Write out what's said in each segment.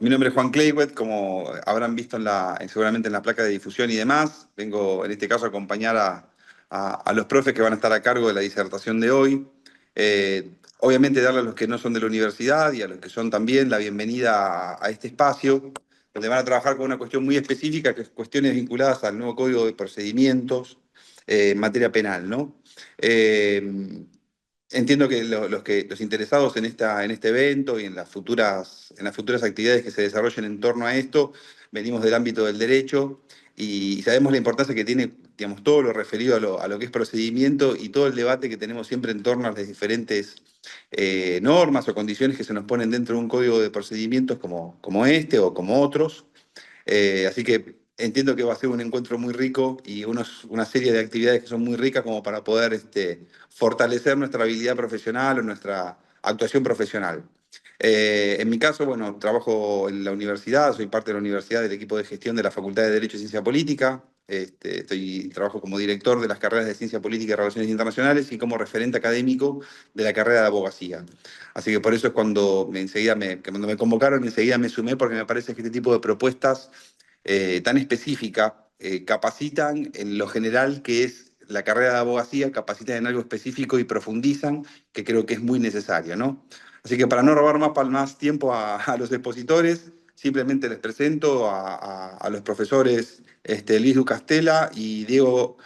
Mi nombre es Juan Clayhuet, como habrán visto seguramente en la placa de difusión y demás. Vengo en este caso a acompañar a los profes que van a estar a cargo de la disertación de hoy. Obviamente darle a los que no son de la universidad y a los que son también la bienvenida a este espacio, donde van a trabajar con una cuestión muy específica, que es cuestiones vinculadas al nuevo Código de Procedimientos en materia penal, ¿no? Eh, Entiendo que los interesados en este evento y en las futuras actividades que se desarrollen en torno a esto, venimos del ámbito del derecho y sabemos la importancia que tiene, digamos, todo lo referido a lo que es procedimiento y todo el debate que tenemos siempre en torno a las diferentes normas o condiciones que se nos ponen dentro de un código de procedimientos como este o como otros. Así que entiendo que va a ser un encuentro muy rico y una serie de actividades que son muy ricas como para poder fortalecer nuestra habilidad profesional o nuestra actuación profesional. En mi caso, bueno, trabajo en la universidad, soy parte de la universidad del equipo de gestión de la Facultad de Derecho y Ciencia Política. Trabajo como director de las carreras de Ciencia Política y Relaciones Internacionales y como referente académico de la carrera de Abogacía. Así que por eso es cuando me convocaron, enseguida me sumé porque me parece que este tipo de propuestas tan específica capacitan en lo general que es la carrera de abogacía, capacitan en algo específico y profundizan, que creo que es muy necesario, ¿no? Así que para no robar más tiempo a los expositores, simplemente les presento a los profesores Luis Ducastela y Diego,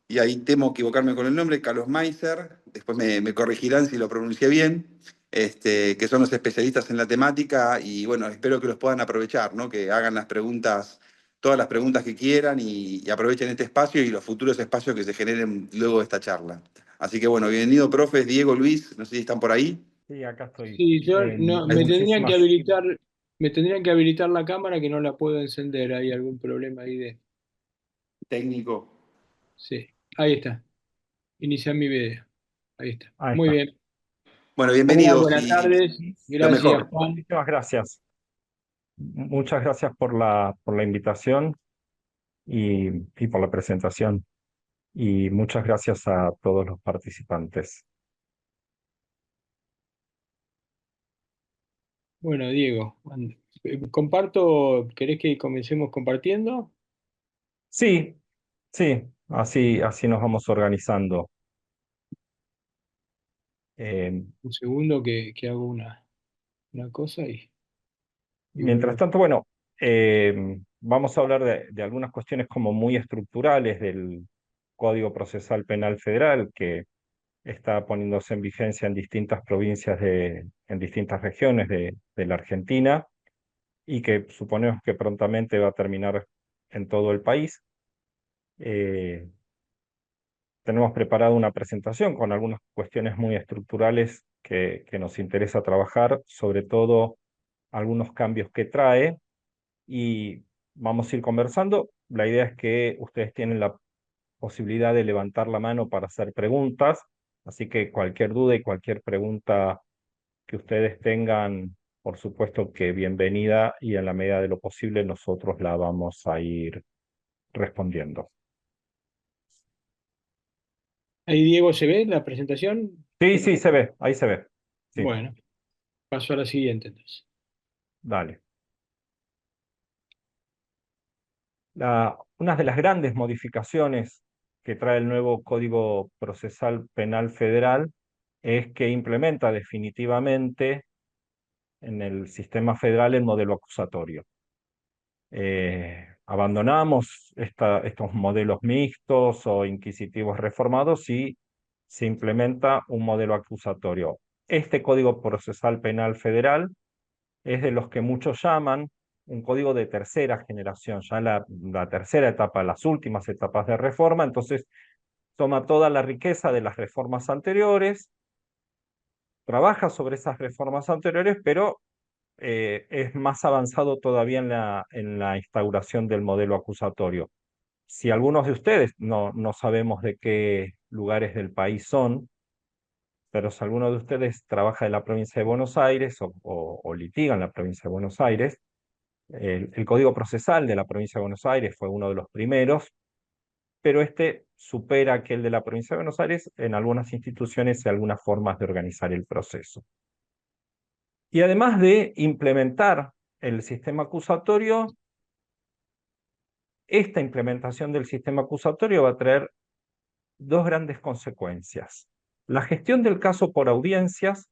y ahí temo equivocarme con el nombre, Carlos Meiser, después me corregirán si lo pronuncié bien, que son los especialistas en la temática y bueno, espero que los puedan aprovechar, ¿no? Que hagan las preguntas, todas las preguntas que quieran y aprovechen este espacio y los futuros espacios que se generen luego de esta charla. Así que bueno, bienvenido, profes, Diego, Luis, no sé si están por ahí. Sí, acá estoy. Sí, yo no, Hay muchísimas. me tendrían que habilitar la cámara que no la puedo encender. ¿Hay algún problema ahí de? Técnico. Sí, ahí está. Iniciar mi video. Ahí está. Ahí Muy está. bien. Bueno, Hola, bienvenidos buenas y tardes. lo Gracias, mejor. Juan. Muchísimas gracias. Muchas gracias por la invitación y por la presentación. Y muchas gracias a todos los participantes. Bueno, Diego, comparto, ¿querés que comencemos compartiendo? Sí, sí, así nos vamos organizando. Eh, Un segundo que hago una cosa y Mientras vuelvo. tanto, bueno, vamos a hablar de algunas cuestiones como muy estructurales del Código Procesal Penal Federal, que está poniéndose en vigencia en distintas provincias en distintas regiones de la Argentina y que suponemos que prontamente va a terminar en todo el país. Eh, Tenemos preparado una presentación con algunas cuestiones muy estructurales que nos interesa trabajar, sobre todo algunos cambios que trae y vamos a ir conversando. La idea es que ustedes tienen la posibilidad de levantar la mano para hacer preguntas, así que cualquier duda y cualquier pregunta que ustedes tengan, por supuesto que bienvenida y en la medida de lo posible nosotros la vamos a ir respondiendo. Ahí, Diego, ¿se ve la presentación? Sí, Yo no sí, la- se ve, ahí se ve. Sí, Bueno, paso a la siguiente entonces. dale. Una de las grandes modificaciones que trae el nuevo Código Procesal Penal Federal es que implementa definitivamente en el sistema federal el modelo acusatorio. Abandonamos estos modelos mixtos o inquisitivos reformados y se implementa un modelo acusatorio. Este Código Procesal Penal Federal es de los que muchos llaman un código de tercera generación, ya la tercera etapa, las últimas etapas de reforma, entonces toma toda la riqueza de las reformas anteriores, trabaja sobre esas reformas anteriores, pero es más avanzado todavía en la instauración del modelo acusatorio. Si algunos de ustedes, no sabemos de qué lugares del país son, pero si alguno de ustedes trabaja en la provincia de Buenos Aires o litiga en la provincia de Buenos Aires, el Código Procesal de la provincia de Buenos Aires fue uno de los primeros, pero este supera aquel de la provincia de Buenos Aires en algunas instituciones y algunas formas de organizar el proceso. Y además de implementar el sistema acusatorio, esta implementación del sistema acusatorio va a traer dos grandes consecuencias. La gestión del caso por audiencias,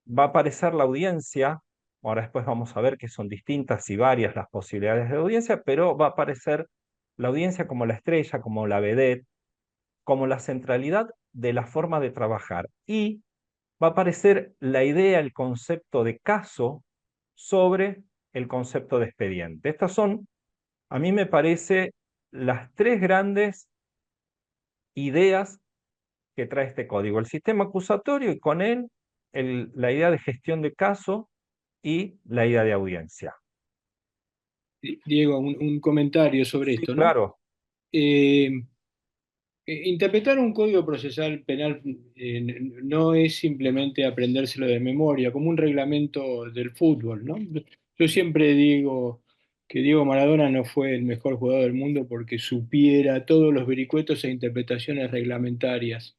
va a aparecer la audiencia, ahora después vamos a ver que son distintas y varias las posibilidades de audiencia, pero va a aparecer la audiencia como la estrella, como la vedette, como la centralidad de la forma de trabajar. Y va a aparecer la idea, el concepto de caso sobre el concepto de expediente. Estas son, a mí me parece, las tres grandes ideas que trae este código. El sistema acusatorio y con él la idea de gestión de caso y la idea de audiencia. Diego, un comentario sobre Sí, esto, ¿no? claro, Eh, Interpretar un código procesal penal no es simplemente aprendérselo de memoria, como un reglamento del fútbol, ¿no? Yo siempre digo que Diego Maradona no fue el mejor jugador del mundo porque supiera todos los vericuetos e interpretaciones reglamentarias,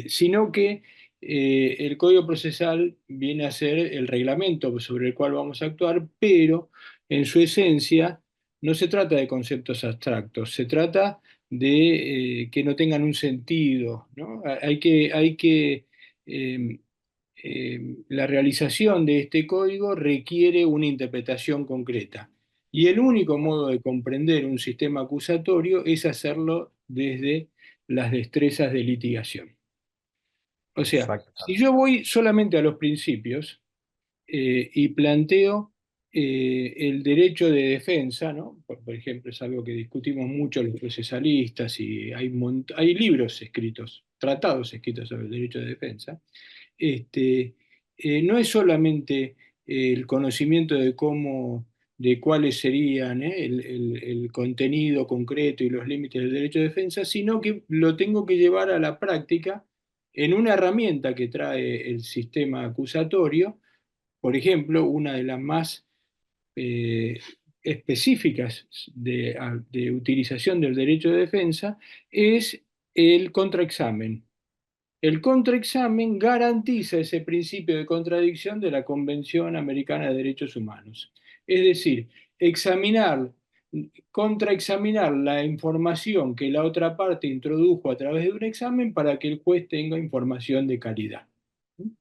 sino que el código procesal viene a ser el reglamento sobre el cual vamos a actuar, pero en su esencia no se trata de conceptos abstractos, se trata de que no tengan un sentido, ¿no? Eh, la realización de este código requiere una interpretación concreta. Y el único modo de comprender un sistema acusatorio es hacerlo desde las destrezas de litigación. O sea, si exactamente. yo voy solamente a los principios, y planteo el derecho de defensa, ¿no? Por ejemplo, es algo que discutimos mucho los procesalistas y hay libros escritos, tratados escritos sobre el derecho de defensa. Este, no es solamente el conocimiento de cómo, de cuáles serían el contenido concreto y los límites del derecho de defensa, sino que lo tengo que llevar a la práctica en una herramienta que trae el sistema acusatorio. Por ejemplo, una de las más eh, específicas de utilización del derecho de defensa es el contraexamen. El contraexamen garantiza ese principio de contradicción de la Convención Americana de Derechos Humanos. Es decir, examinar, contraexaminar la información que la otra parte introdujo a través de un examen para que el juez tenga información de calidad.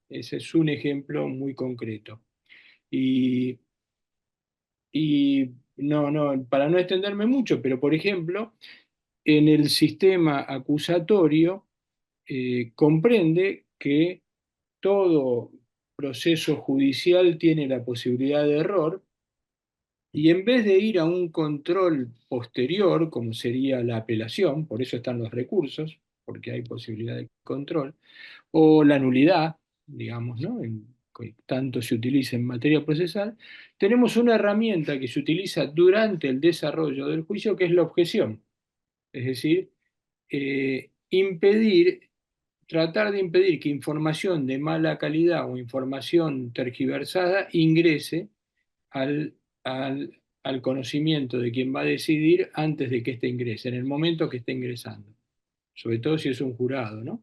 Ese es un ejemplo muy concreto. Y, para no extenderme mucho, pero por ejemplo, en el sistema acusatorio comprende que todo proceso judicial tiene la posibilidad de error y en vez de ir a un control posterior, como sería la apelación, por eso están los recursos, porque hay posibilidad de control, o la nulidad, digamos, ¿no? Que tanto se utiliza en materia procesal, tenemos una herramienta que se utiliza durante el desarrollo del juicio, que es la objeción. Es decir, tratar de impedir que información de mala calidad o información tergiversada ingrese al, al conocimiento de quien va a decidir antes de que éste ingrese, en el momento que esté ingresando, sobre todo si es un jurado, ¿no?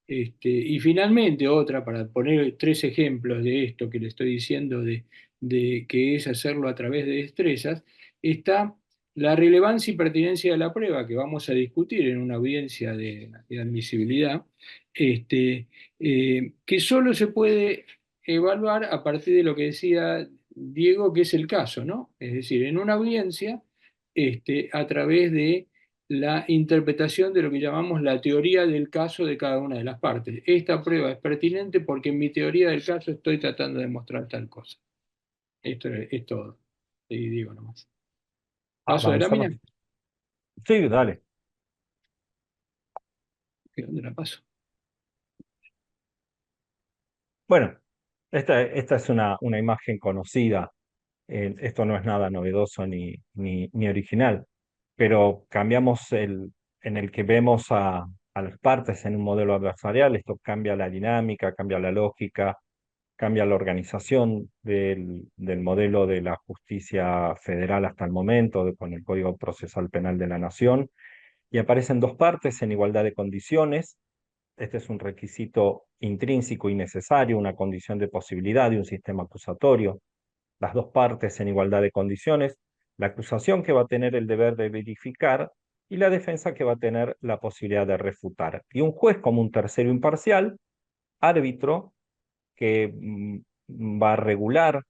Y finalmente otra, para poner tres ejemplos de esto que le estoy diciendo, de que es hacerlo a través de destrezas, está la relevancia y pertinencia de la prueba, que vamos a discutir en una audiencia de admisibilidad, que solo se puede evaluar a partir de lo que decía Diego, que es el caso, ¿no? Es decir, en una audiencia, a través de la interpretación de lo que llamamos la teoría del caso de cada una de las partes. Esta prueba es pertinente porque en mi teoría del caso estoy tratando de mostrar tal cosa. Esto es todo. Y digo nomás. ¿Paso de Avanzamos. lámina? Sí, dale. ¿Dónde la paso? Bueno, esta es una imagen conocida. Esto no es nada novedoso ni original, pero cambiamos en el que vemos a las partes en un modelo adversarial. Esto cambia la dinámica, cambia la lógica, cambia la organización del modelo de la justicia federal hasta el momento, con el Código Procesal Penal de la Nación, y aparecen dos partes en igualdad de condiciones. Este es un requisito intrínseco y necesario, una condición de posibilidad de un sistema acusatorio. Las dos partes en igualdad de condiciones, la acusación que va a tener el deber de verificar y la defensa que va a tener la posibilidad de refutar. Y un juez como un tercero imparcial, árbitro, que va a regular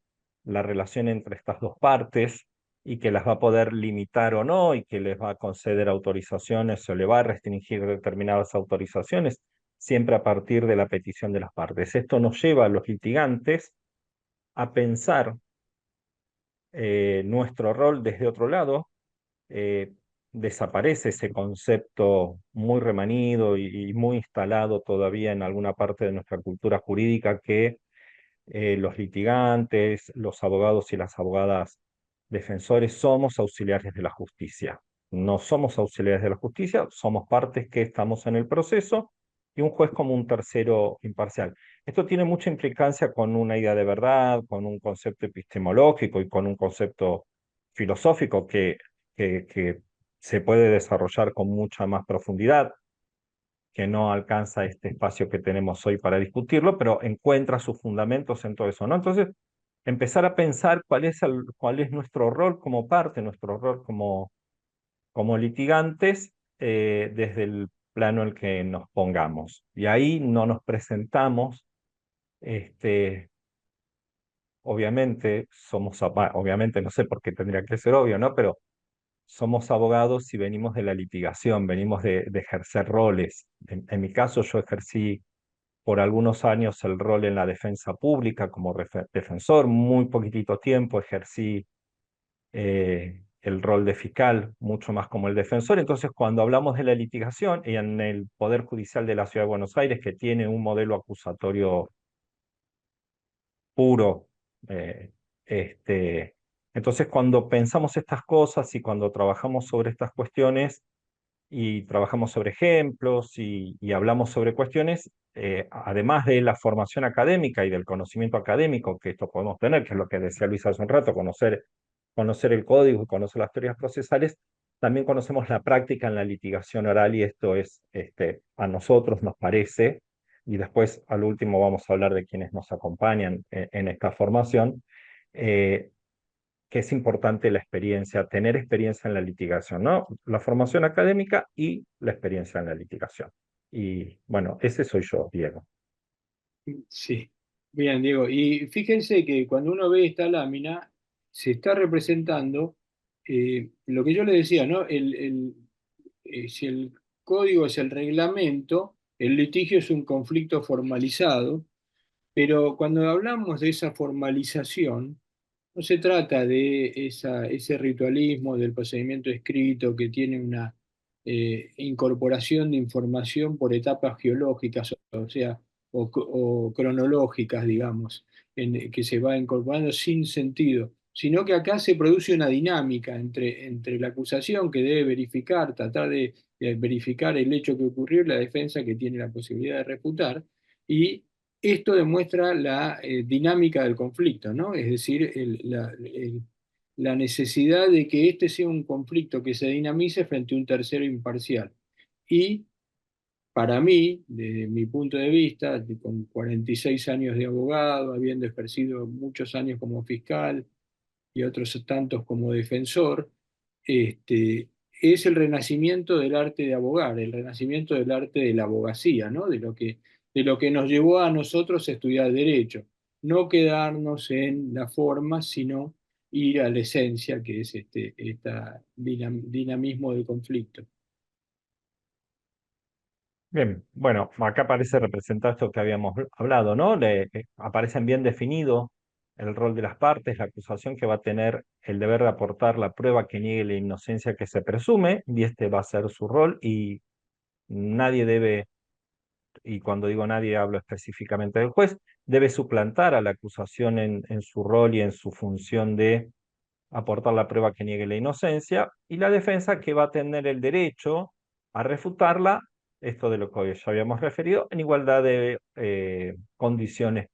la relación entre estas dos partes y que las va a poder limitar o no y que les va a conceder autorizaciones o le va a restringir determinadas autorizaciones, siempre a partir de la petición de las partes. Esto nos lleva a los litigantes a pensar nuestro rol desde otro lado. eh, Desaparece ese concepto muy remanido y muy instalado todavía en alguna parte de nuestra cultura jurídica que los litigantes, los abogados y las abogadas defensores somos auxiliares de la justicia. No somos auxiliares de la justicia, somos partes que estamos en el proceso y un juez como un tercero imparcial. Esto tiene mucha implicancia con una idea de verdad, con un concepto epistemológico y con un concepto filosófico que se puede desarrollar con mucha más profundidad, que no alcanza este espacio que tenemos hoy para discutirlo, pero encuentra sus fundamentos en todo eso, ¿no? Entonces, empezar a pensar cuál es nuestro rol como parte, nuestro rol como litigantes, desde el plano en el que nos pongamos. Y ahí no nos presentamos, este, obviamente obviamente no sé por qué tendría que ser obvio, ¿no? Pero somos abogados y venimos de la litigación, venimos de ejercer roles. En mi caso, yo ejercí por algunos años el rol en la defensa pública como defensor, muy poquitito tiempo ejercí el rol de fiscal, mucho más como el defensor. Entonces, cuando hablamos de la litigación y en el Poder Judicial de la Ciudad de Buenos Aires, que tiene un modelo acusatorio puro, eh, este, entonces cuando pensamos estas cosas y cuando trabajamos sobre estas cuestiones, y trabajamos sobre ejemplos y hablamos sobre cuestiones, además de la formación académica y del conocimiento académico que esto podemos tener, que es lo que decía Luis hace un rato, conocer el código y conocer las teorías procesales, también conocemos la práctica en la litigación oral y esto es, a nosotros nos parece, y después al último vamos a hablar de quienes nos acompañan en esta formación, eh, que es importante la experiencia, tener experiencia en la litigación, ¿no? La formación académica y la experiencia en la litigación. Y bueno, ese soy yo, Diego. Sí, bien, Diego. Y fíjense que cuando uno ve esta lámina, se está representando lo que yo le decía, ¿no? Si el código es el reglamento, el litigio es un conflicto formalizado, pero cuando hablamos de esa formalización, no se trata de ese ritualismo del procedimiento escrito que tiene una incorporación de información por etapas geológicas, o sea, o cronológicas, digamos, que se va incorporando sin sentido, sino que acá se produce una dinámica entre la acusación que debe verificar, tratar de verificar el hecho que ocurrió y la defensa que tiene la posibilidad de refutar, y esto demuestra la dinámica del conflicto, ¿no? Es decir, la necesidad de que este sea un conflicto que se dinamice frente a un tercero imparcial. Y para mí, desde mi punto de vista, con 46 años de abogado, habiendo ejercido muchos años como fiscal y otros tantos como defensor, es el renacimiento del arte de abogar, el renacimiento del arte de la abogacía, ¿no? De lo que nos llevó a nosotros a estudiar derecho. No quedarnos en la forma, sino ir a la esencia, que es este dinamismo del conflicto. Bien, bueno, acá aparece representado esto que habíamos hablado, ¿no? Aparecen bien definido el rol de las partes, la acusación que va a tener el deber de aportar la prueba que niegue la inocencia que se presume, y este va a ser su rol, y nadie debe, y cuando digo nadie hablo específicamente del juez, debe suplantar a la acusación en su rol y en su función de aportar la prueba que niegue la inocencia, y la defensa que va a tener el derecho a refutarla, esto de lo que ya habíamos referido, en igualdad de condiciones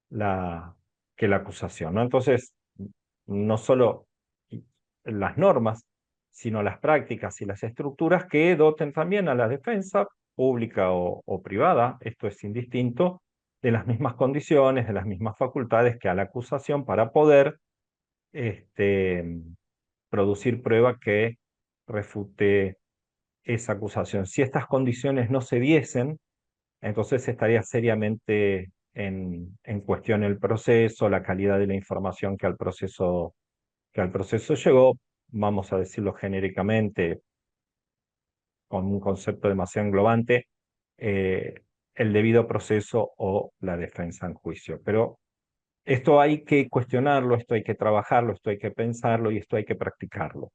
la, que la acusación, ¿no? Entonces, no solo las normas, sino las prácticas y las estructuras que doten también a la defensa pública o privada, esto es indistinto, de las mismas condiciones, de las mismas facultades que a la acusación para poder este, producir prueba que refute esa acusación. Si estas condiciones no se diesen, entonces estaría seriamente en cuestión el proceso, la calidad de la información que al proceso llegó, vamos a decirlo genéricamente, con un concepto demasiado englobante, eh, el debido proceso o la defensa en juicio. Pero esto hay que cuestionarlo, esto hay que trabajarlo, esto hay que pensarlo y esto hay que practicarlo.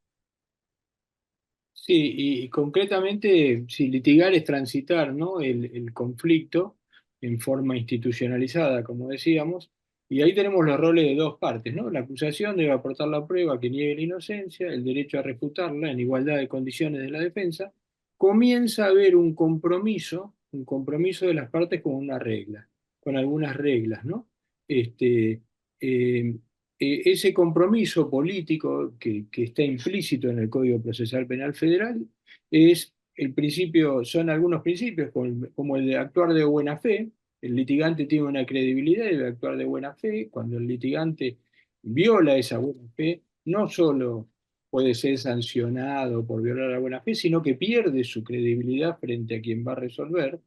Sí, y concretamente, si litigar es transitar, ¿no? El conflicto en forma institucionalizada, como decíamos, y ahí tenemos los roles de dos partes, ¿no? La acusación debe aportar la prueba que niegue la inocencia, el derecho a refutarla en igualdad de condiciones de la defensa. Comienza a haber un compromiso de las partes con una regla, con algunas reglas, ¿no? Este, eh, ese compromiso político que está implícito en el Código Procesal Penal Federal es el principio, son algunos principios como el de actuar de buena fe. El litigante tiene una credibilidad y debe actuar de buena fe. Cuando el litigante viola esa buena fe, no solo puede ser sancionado por violar la buena fe, sino que pierde su credibilidad frente a quien va a resolver.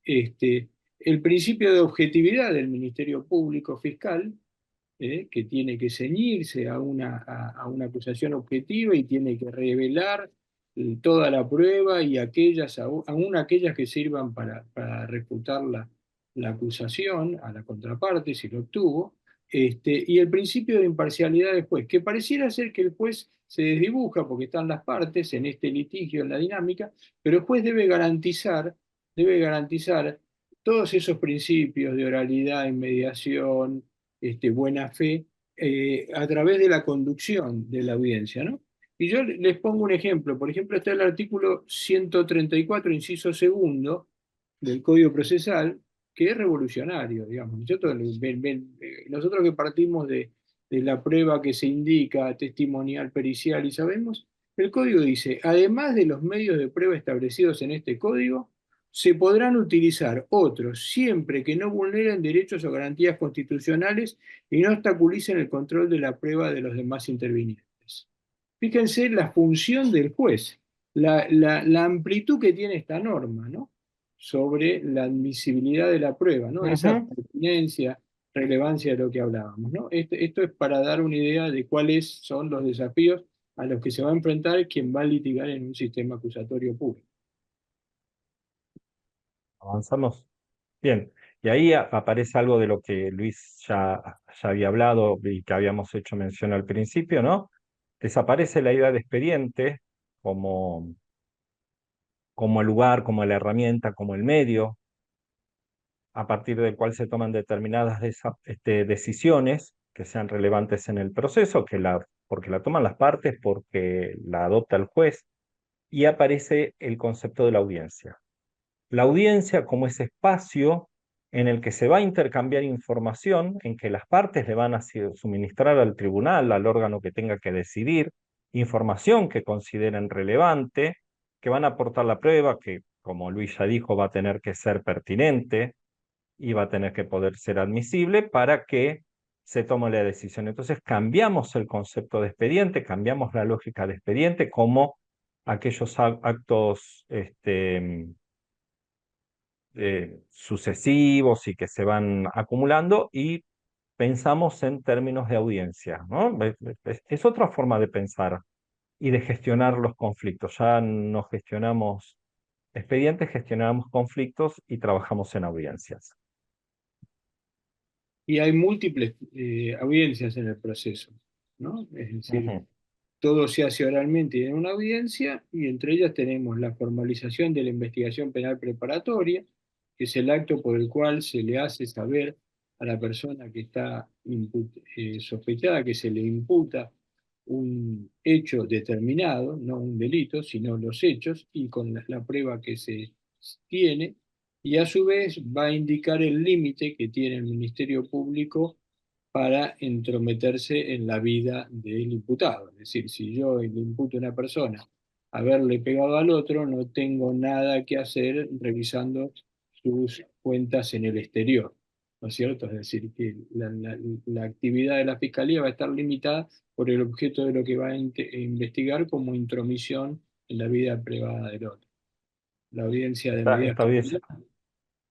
Este, el principio de objetividad del Ministerio Público Fiscal, que tiene que ceñirse a una acusación objetiva y tiene que revelar toda la prueba y aquellas, aún aquellas que sirvan para refutar la acusación a la contraparte, si lo obtuvo. Y el principio de imparcialidad del juez, que pareciera ser que el juez se desdibuja porque están las partes en este litigio, en la dinámica, pero el juez debe garantizar todos esos principios de oralidad, inmediación, buena fe, a través de la conducción de la audiencia, ¿no? Y yo les pongo un ejemplo. Por ejemplo, está el artículo 134, inciso segundo, del Código Procesal, que es revolucionario, digamos. Nosotros que partimos de la prueba que se indica, testimonial, pericial, y sabemos, el código dice, además de los medios de prueba establecidos en este código, se podrán utilizar otros siempre que no vulneren derechos o garantías constitucionales y no obstaculicen el control de la prueba de los demás intervinientes. Fíjense la función del juez, la amplitud que tiene esta norma, ¿no? Sobre la admisibilidad de la prueba, ¿no? Esa Ujú. pertinencia, relevancia de lo que hablábamos, ¿no? Esto es para dar una idea de cuáles son los desafíos a los que se va a enfrentar quien va a litigar en un sistema acusatorio público. Avanzamos. Bien, y ahí aparece algo de lo que Luis ya había hablado y que habíamos hecho mención al principio, ¿no? Desaparece la idea de expediente como, como el lugar, como la herramienta, como el medio a partir del cual se toman determinadas decisiones que sean relevantes en el proceso, porque la toman las partes, porque la adopta el juez, y aparece el concepto de la audiencia. La audiencia como ese espacio en el que se va a intercambiar información, en que las partes le van a suministrar al tribunal, al órgano que tenga que decidir, información que consideren relevante, que van a aportar la prueba, que como Luis ya dijo, va a tener que ser pertinente y va a tener que poder ser admisible para que se tome la decisión. Entonces cambiamos el concepto de expediente, cambiamos la lógica de expediente como aquellos actos sucesivos y que se van acumulando y pensamos en términos de audiencia, ¿no? Es otra forma de pensar y de gestionar los conflictos. Ya no gestionamos expedientes, gestionamos conflictos y trabajamos en audiencias. Y hay múltiples audiencias en el proceso, ¿no? Es decir, Ujú. todo se hace oralmente en una audiencia y entre ellas tenemos la formalización de la investigación penal preparatoria, que es el acto por el cual se le hace saber a la persona que está sospechada, que se le imputa un hecho determinado, no un delito, sino los hechos y con la prueba que se tiene, y a su vez va a indicar el límite que tiene el Ministerio Público para entrometerse en la vida del imputado. Es decir, si yo le imputo a una persona haberle pegado al otro, no tengo nada que hacer revisando sus cuentas en el exterior, ¿no es cierto? Es decir, que la actividad de la Fiscalía va a estar limitada por el objeto de lo que va a investigar como intromisión en la vida privada del otro. La audiencia de medidas Esta audiencia, cautelares.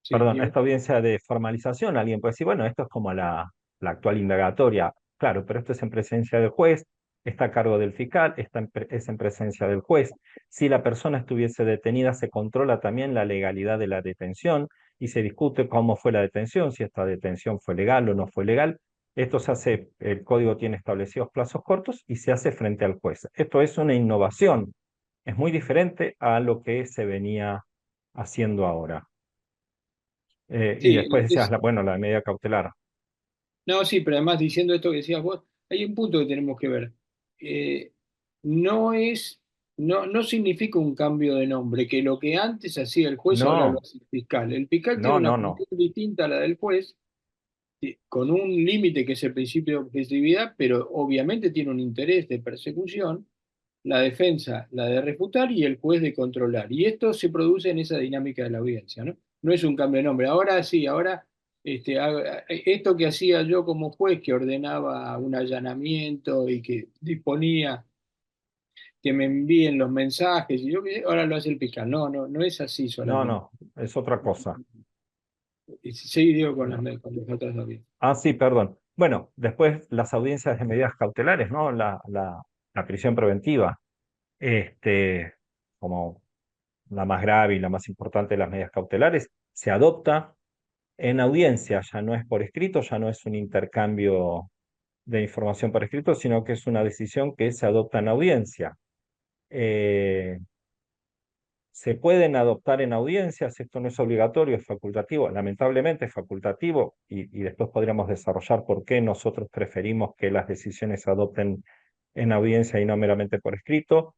Sí, perdón, dígame. esta audiencia de formalización, alguien puede decir, bueno, esto es como la actual indagatoria. Claro, pero esto es en presencia del juez, está a cargo del fiscal, es en presencia del juez. Si la persona estuviese detenida, se controla también la legalidad de la detención y se discute cómo fue la detención, si esta detención fue legal o no fue legal. Esto se hace, el código tiene establecidos plazos cortos y se hace frente al juez. Esto es una innovación, es muy diferente a lo que se venía haciendo ahora. Y Sí, después decías, bueno, la medida cautelar. no, sí, pero además diciendo esto que decías vos, hay un punto que tenemos que ver. Eh, no es, no significa un cambio de nombre, que lo que antes hacía el juez ahora lo No, hace el fiscal. El fiscal tiene no, una no, no. función distinta a la del juez, con un límite que es el principio de objetividad, pero obviamente tiene un interés de persecución, la defensa la de refutar y el juez de controlar. Y esto se produce en esa dinámica de la audiencia, ¿no? No es un cambio de nombre. Ahora sí, ahora esto que hacía yo como juez, que ordenaba un allanamiento y que disponía que me envíen los mensajes, y yo ahora lo hace el fiscal. No, no, no es así No, solamente. no, es otra cosa. Y sí, digo con No. con las otras audiencias. Ah, sí, perdón. Bueno, después las audiencias de medidas cautelares, ¿no? La prisión preventiva, este, como la más grave y la más importante de las medidas cautelares, se adopta en audiencia, ya no es por escrito, ya no es un intercambio de información por escrito, sino que es una decisión que se adopta en audiencia. Eh, Se pueden adoptar en audiencias, esto no es obligatorio, es facultativo, lamentablemente es facultativo y después podríamos desarrollar por qué nosotros preferimos que las decisiones se adopten en audiencia y no meramente por escrito.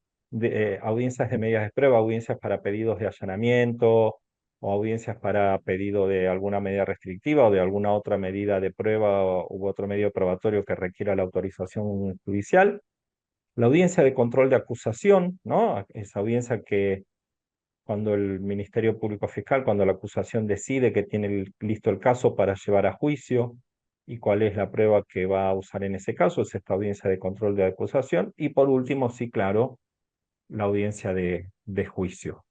Audiencias de medidas de prueba, audiencias para pedidos de allanamiento o audiencias para pedido de alguna medida restrictiva o de alguna otra medida de prueba u otro medio probatorio que requiera la autorización judicial. La audiencia de control de acusación, ¿no? Esa audiencia que cuando el Ministerio Público Fiscal, cuando la acusación decide que tiene listo el caso para llevar a juicio y cuál es la prueba que va a usar en ese caso, es esta audiencia de control de acusación. Y por último, sí, claro, la audiencia de juicio.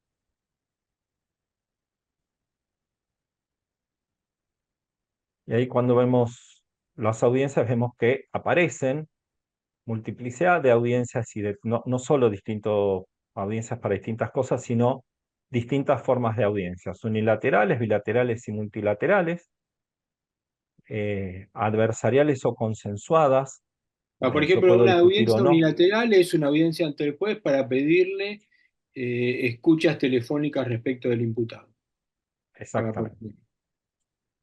Y ahí cuando vemos las audiencias, vemos que aparecen multiplicidad de audiencias y no solo distintas audiencias para distintas cosas, sino distintas formas de audiencias, unilaterales, bilaterales y multilaterales, adversariales o consensuadas. Por Yo ejemplo, puedo una discutir o audiencia no, unilateral es una audiencia ante el juez para pedirle escuchas telefónicas respecto del imputado. Por exactamente. ejemplo.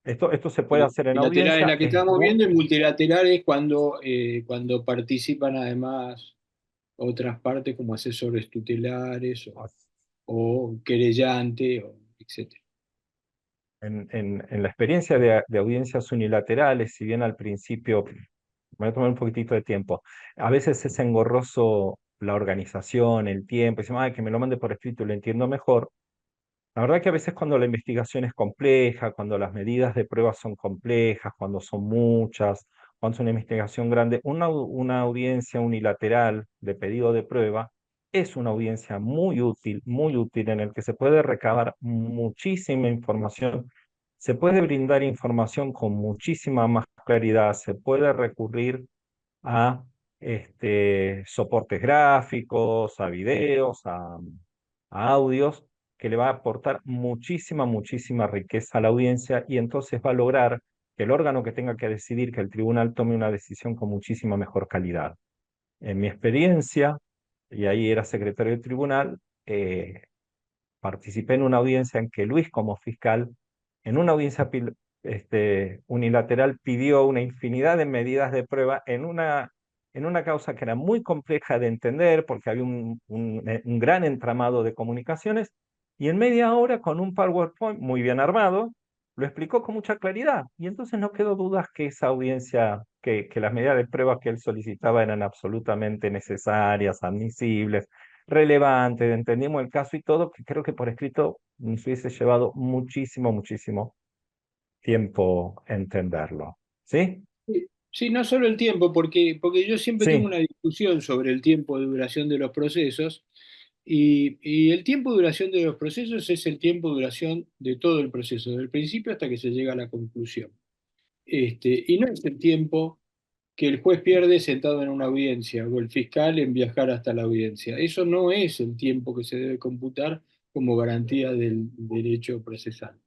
Esto se puede hacer en Bilateral es audiencia, la que estamos muy, viendo y multilateral es cuando participan además otras partes como asesores tutelares o querellante, etc. en la experiencia de audiencias unilaterales, si bien al principio, me voy a tomar un poquitito de tiempo, a veces es engorroso la organización, el tiempo, y decimos, ay, que me lo mande por escrito y lo entiendo mejor. La verdad que a veces cuando la investigación es compleja, cuando las medidas de prueba son complejas, cuando son muchas, cuando es una investigación grande, una audiencia unilateral de pedido de prueba es una audiencia muy útil en el que se puede recabar muchísima información, se puede brindar información con muchísima más claridad, se puede recurrir a soportes gráficos, a videos, a audios, que le va a aportar muchísima riqueza a la audiencia y entonces va a lograr que el órgano que tenga que decidir, que el tribunal tome una decisión con muchísima mejor calidad. En mi experiencia, y ahí era secretario del tribunal, participé en una audiencia en que Luis, como fiscal, en una audiencia unilateral, pidió una infinidad de medidas de prueba en una causa que era muy compleja de entender porque había un gran entramado de comunicaciones y en media hora con un PowerPoint muy bien armado, lo explicó con mucha claridad. Y entonces no quedó dudas que esa audiencia, que las medidas de prueba que él solicitaba eran absolutamente necesarias, admisibles, relevante, entendimos el caso y todo, que creo que por escrito nos hubiese llevado muchísimo, muchísimo tiempo entenderlo. ¿Sí? Sí, sí, no solo el tiempo, porque yo siempre tengo Sí, una discusión sobre el tiempo de duración de los procesos, y el tiempo de duración de los procesos es el tiempo de duración de todo el proceso, del principio hasta que se llega a la conclusión. Y no es el tiempo que el juez pierde sentado en una audiencia o el fiscal en viajar hasta la audiencia. Eso no es el tiempo que se debe computar como garantía del derecho procesal.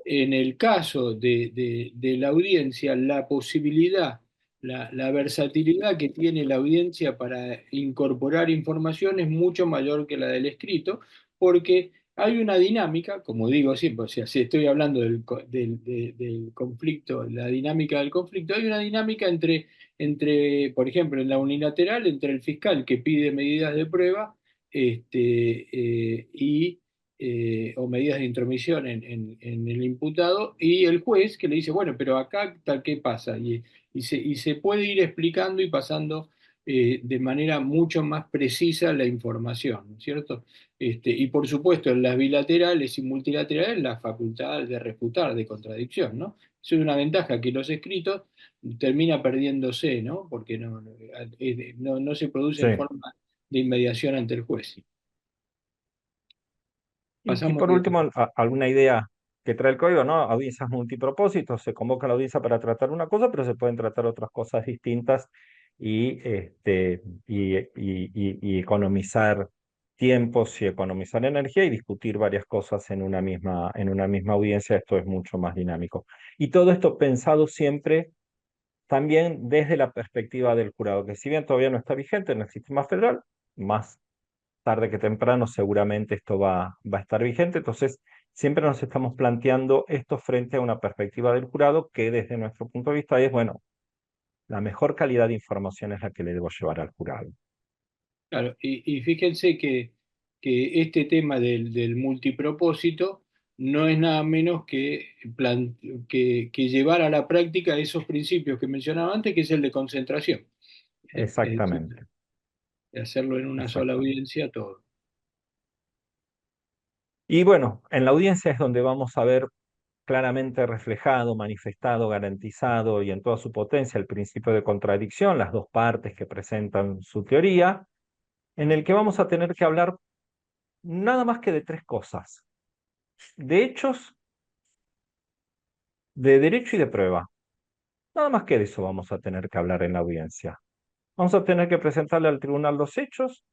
En el caso de la audiencia, la posibilidad, la versatilidad que tiene la audiencia para incorporar información es mucho mayor que la del escrito, porque hay una dinámica, como digo siempre, o sea, si estoy hablando del conflicto, la dinámica del conflicto, hay una dinámica por ejemplo, en la unilateral, entre el fiscal que pide medidas de prueba y o medidas de intromisión en el imputado, y el juez que le dice, bueno, pero acá tal qué pasa, y se puede ir explicando y pasando de manera mucho más precisa la información, ¿no es cierto? Y por supuesto, en las bilaterales y multilaterales, la facultad de refutar, de contradicción, ¿no? Eso es una ventaja que los escritos termina perdiéndose, ¿no? Porque no se produce sí. en forma de inmediación ante el juez. Y Pasamos. por último, alguna idea que trae el código, ¿no? Audiencias multipropósitos, se convoca la audiencia para tratar una cosa, pero se pueden tratar otras cosas distintas y economizar tiempos y economizar energía y discutir varias cosas en una misma audiencia. Esto es mucho más dinámico. Y todo esto pensado siempre también desde la perspectiva del jurado, que si bien todavía no está vigente en el sistema federal, más tarde que temprano seguramente esto va a estar vigente. Entonces, siempre nos estamos planteando esto frente a una perspectiva del jurado que desde nuestro punto de vista es, bueno, la mejor calidad de información es la que le debo llevar al jurado. Claro, y fíjense que este tema del multipropósito no es nada menos que llevar a la práctica esos principios que mencionaba antes, que es el de concentración. Es decir, Exactamente, de hacerlo en una sola exactamente. audiencia todo. Y bueno, en la audiencia es donde vamos a ver claramente reflejado, manifestado, garantizado y en toda su potencia el principio de contradicción, las dos partes que presentan su teoría, en el que vamos a tener que hablar nada más que de tres cosas: de hechos, de derecho y de prueba. Nada más que de eso vamos a tener que hablar en la audiencia. Vamos a tener que presentarle al tribunal los hechos,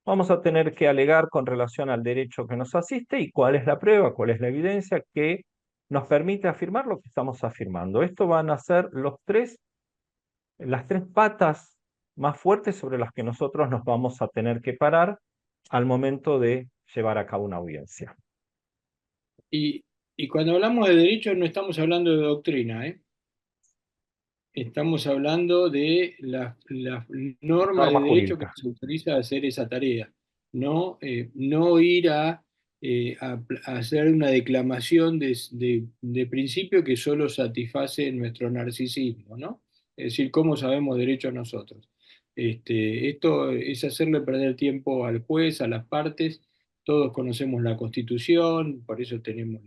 vamos a tener que alegar con relación al derecho que nos asiste y cuál es la prueba, cuál es la evidencia que nos permite afirmar lo que estamos afirmando. Esto van a ser las tres patas más fuertes sobre las que nosotros nos vamos a tener que parar al momento de llevar a cabo una audiencia. Y, y cuando hablamos de derecho no estamos hablando de doctrina, ¿eh? Estamos hablando de las normas de Norma derecho que jurídica. se autoriza a hacer esa tarea, no ir a hacer una declamación de principio que solo satisface nuestro narcisismo, ¿no? Es decir, ¿cómo sabemos derecho nosotros? Esto es hacerle perder tiempo al juez, a las partes. Todos conocemos la Constitución, por eso tenemos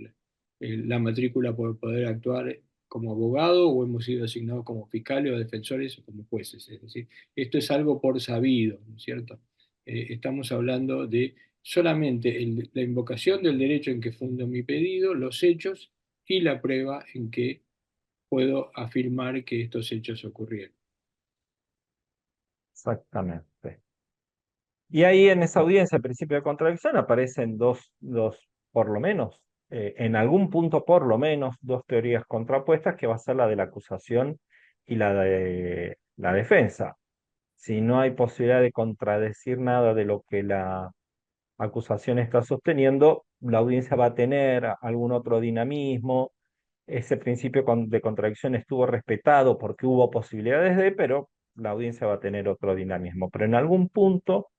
la matrícula por poder actuar como abogado, o hemos sido asignados como fiscales o defensores o como jueces. Es decir, esto es algo por sabido, ¿no es cierto? Estamos hablando de solamente la invocación del derecho en que fundo mi pedido, los hechos y la prueba en que puedo afirmar que estos hechos ocurrieron. Exactamente. Y ahí en esa audiencia, el principio de contradicción, aparecen por lo menos, en algún punto por lo menos, dos teorías contrapuestas, que va a ser la de la acusación y la de la defensa. Si no hay posibilidad de contradecir nada de lo que la acusación está sosteniendo, la audiencia va a tener algún otro dinamismo. Ese principio de contradicción estuvo respetado porque hubo posibilidades pero la audiencia va a tener otro dinamismo. Pero en algún punto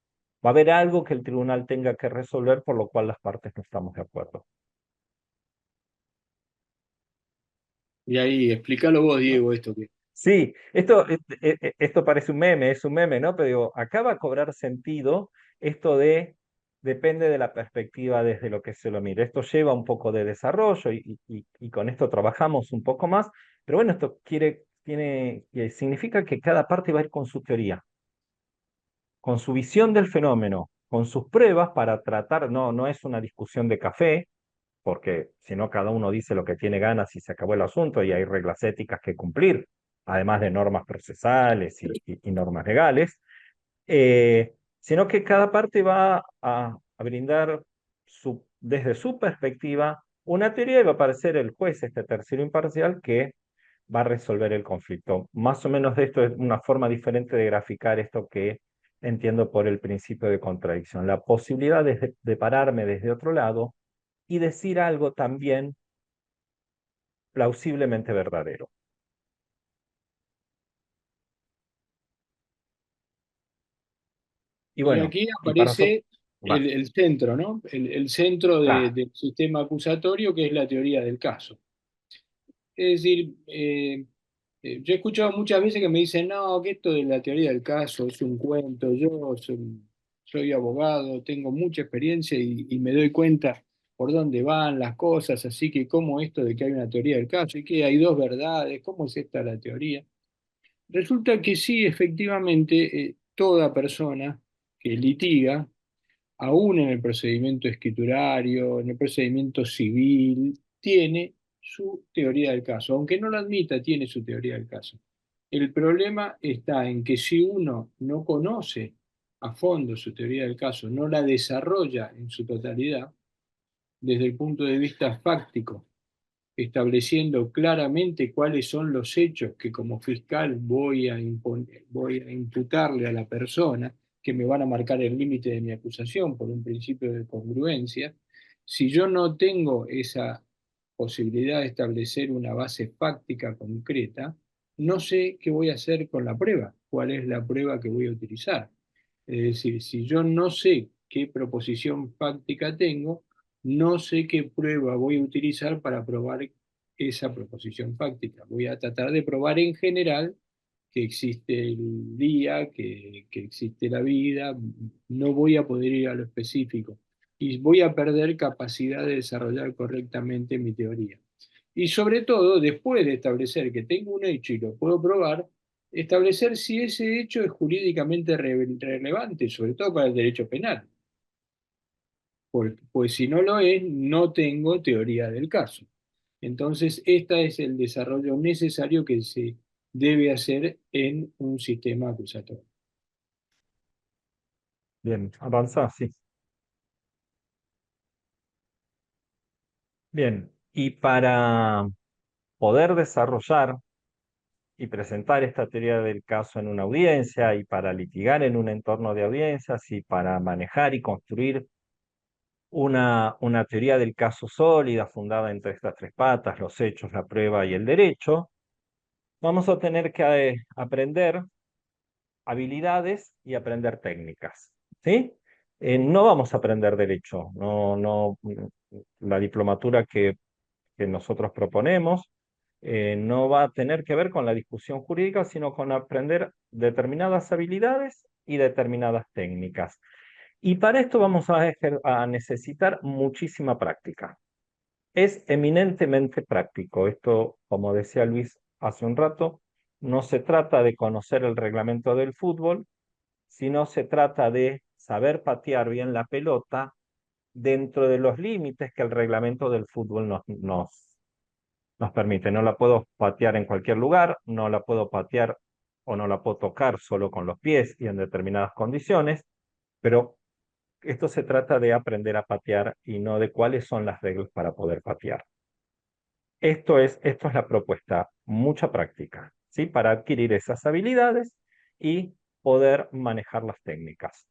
va a haber algo que el tribunal tenga que resolver, por lo cual las partes no estamos de acuerdo. Y ahí, explícalo vos, Diego, esto que... Sí, esto parece un meme, es un meme, ¿no? Pero digo, acá va a cobrar sentido esto depende de la perspectiva desde lo que se lo mire. Esto lleva un poco de desarrollo y con esto trabajamos un poco más, pero bueno, esto significa que cada parte va a ir con su teoría, con su visión del fenómeno, con sus pruebas para tratar, no es una discusión de café, porque si no cada uno dice lo que tiene ganas y se acabó el asunto y hay reglas éticas que cumplir, además de normas procesales y normas legales, sino que cada parte va a brindar desde su perspectiva una teoría y va a aparecer el juez, este tercero imparcial, que va a resolver el conflicto. Más o menos de esto es una forma diferente de graficar esto que entiendo por el principio de contradicción. La posibilidad de pararme desde otro lado y decir algo también plausiblemente verdadero. Y Y bueno, aquí y para eso, aparece el centro, ¿no? El centro claro, del sistema acusatorio, que es la teoría del caso. Es decir, yo he escuchado muchas veces que me dicen, no, que esto de la teoría del caso es un cuento, soy abogado, tengo mucha experiencia y me doy cuenta por dónde van las cosas, así que cómo esto de que hay una teoría del caso y que hay dos verdades, ¿cómo es esta la teoría? Resulta que sí, efectivamente, toda persona que litiga, aún en el procedimiento escriturario, en el procedimiento civil, tiene su teoría del caso. Aunque no lo admita, tiene su teoría del caso. El problema está en que si uno no conoce a fondo su teoría del caso, no la desarrolla en su totalidad, desde el punto de vista fáctico, estableciendo claramente cuáles son los hechos que como fiscal voy a imputarle a la persona, que me van a marcar el límite de mi acusación por un principio de congruencia. Si yo no tengo esa posibilidad de establecer una base fáctica concreta, no sé qué voy a hacer con la prueba, cuál es la prueba que voy a utilizar. Es decir, si yo no sé qué proposición fáctica tengo, no sé qué prueba voy a utilizar para probar esa proposición fáctica. Voy a tratar de probar en general que existe el día, que existe la vida, no voy a poder ir a lo específico y voy a perder capacidad de desarrollar correctamente mi teoría. Y sobre todo, después de establecer que tengo un hecho y lo puedo probar, establecer si ese hecho es jurídicamente relevante, sobre todo para el derecho penal. Pues si no lo es, no tengo teoría del caso. Entonces, este es el desarrollo necesario que se debe hacer en un sistema acusatorio. bien, avanza, sí. Bien, y para poder desarrollar y presentar esta teoría del caso en una audiencia y para litigar en un entorno de audiencias y para manejar y construir una teoría del caso sólida fundada entre estas tres patas, los hechos, la prueba y el derecho, vamos a tener que aprender habilidades y aprender técnicas, ¿sí? No vamos a aprender derecho, la diplomatura que nosotros proponemos no va a tener que ver con la discusión jurídica, sino con aprender determinadas habilidades y determinadas técnicas. Y para esto vamos a necesitar muchísima práctica. Es eminentemente práctico. Esto, como decía Luis hace un rato, no se trata de conocer el reglamento del fútbol, sino se trata de saber patear bien la pelota dentro de los límites que el reglamento del fútbol nos permite. No la puedo patear en cualquier lugar, no la puedo patear o no la puedo tocar solo con los pies y en determinadas condiciones, pero esto se trata de aprender a patear y no de cuáles son las reglas para poder patear. Esto es la propuesta, mucha práctica, ¿sí? Para adquirir esas habilidades y poder manejar las técnicas.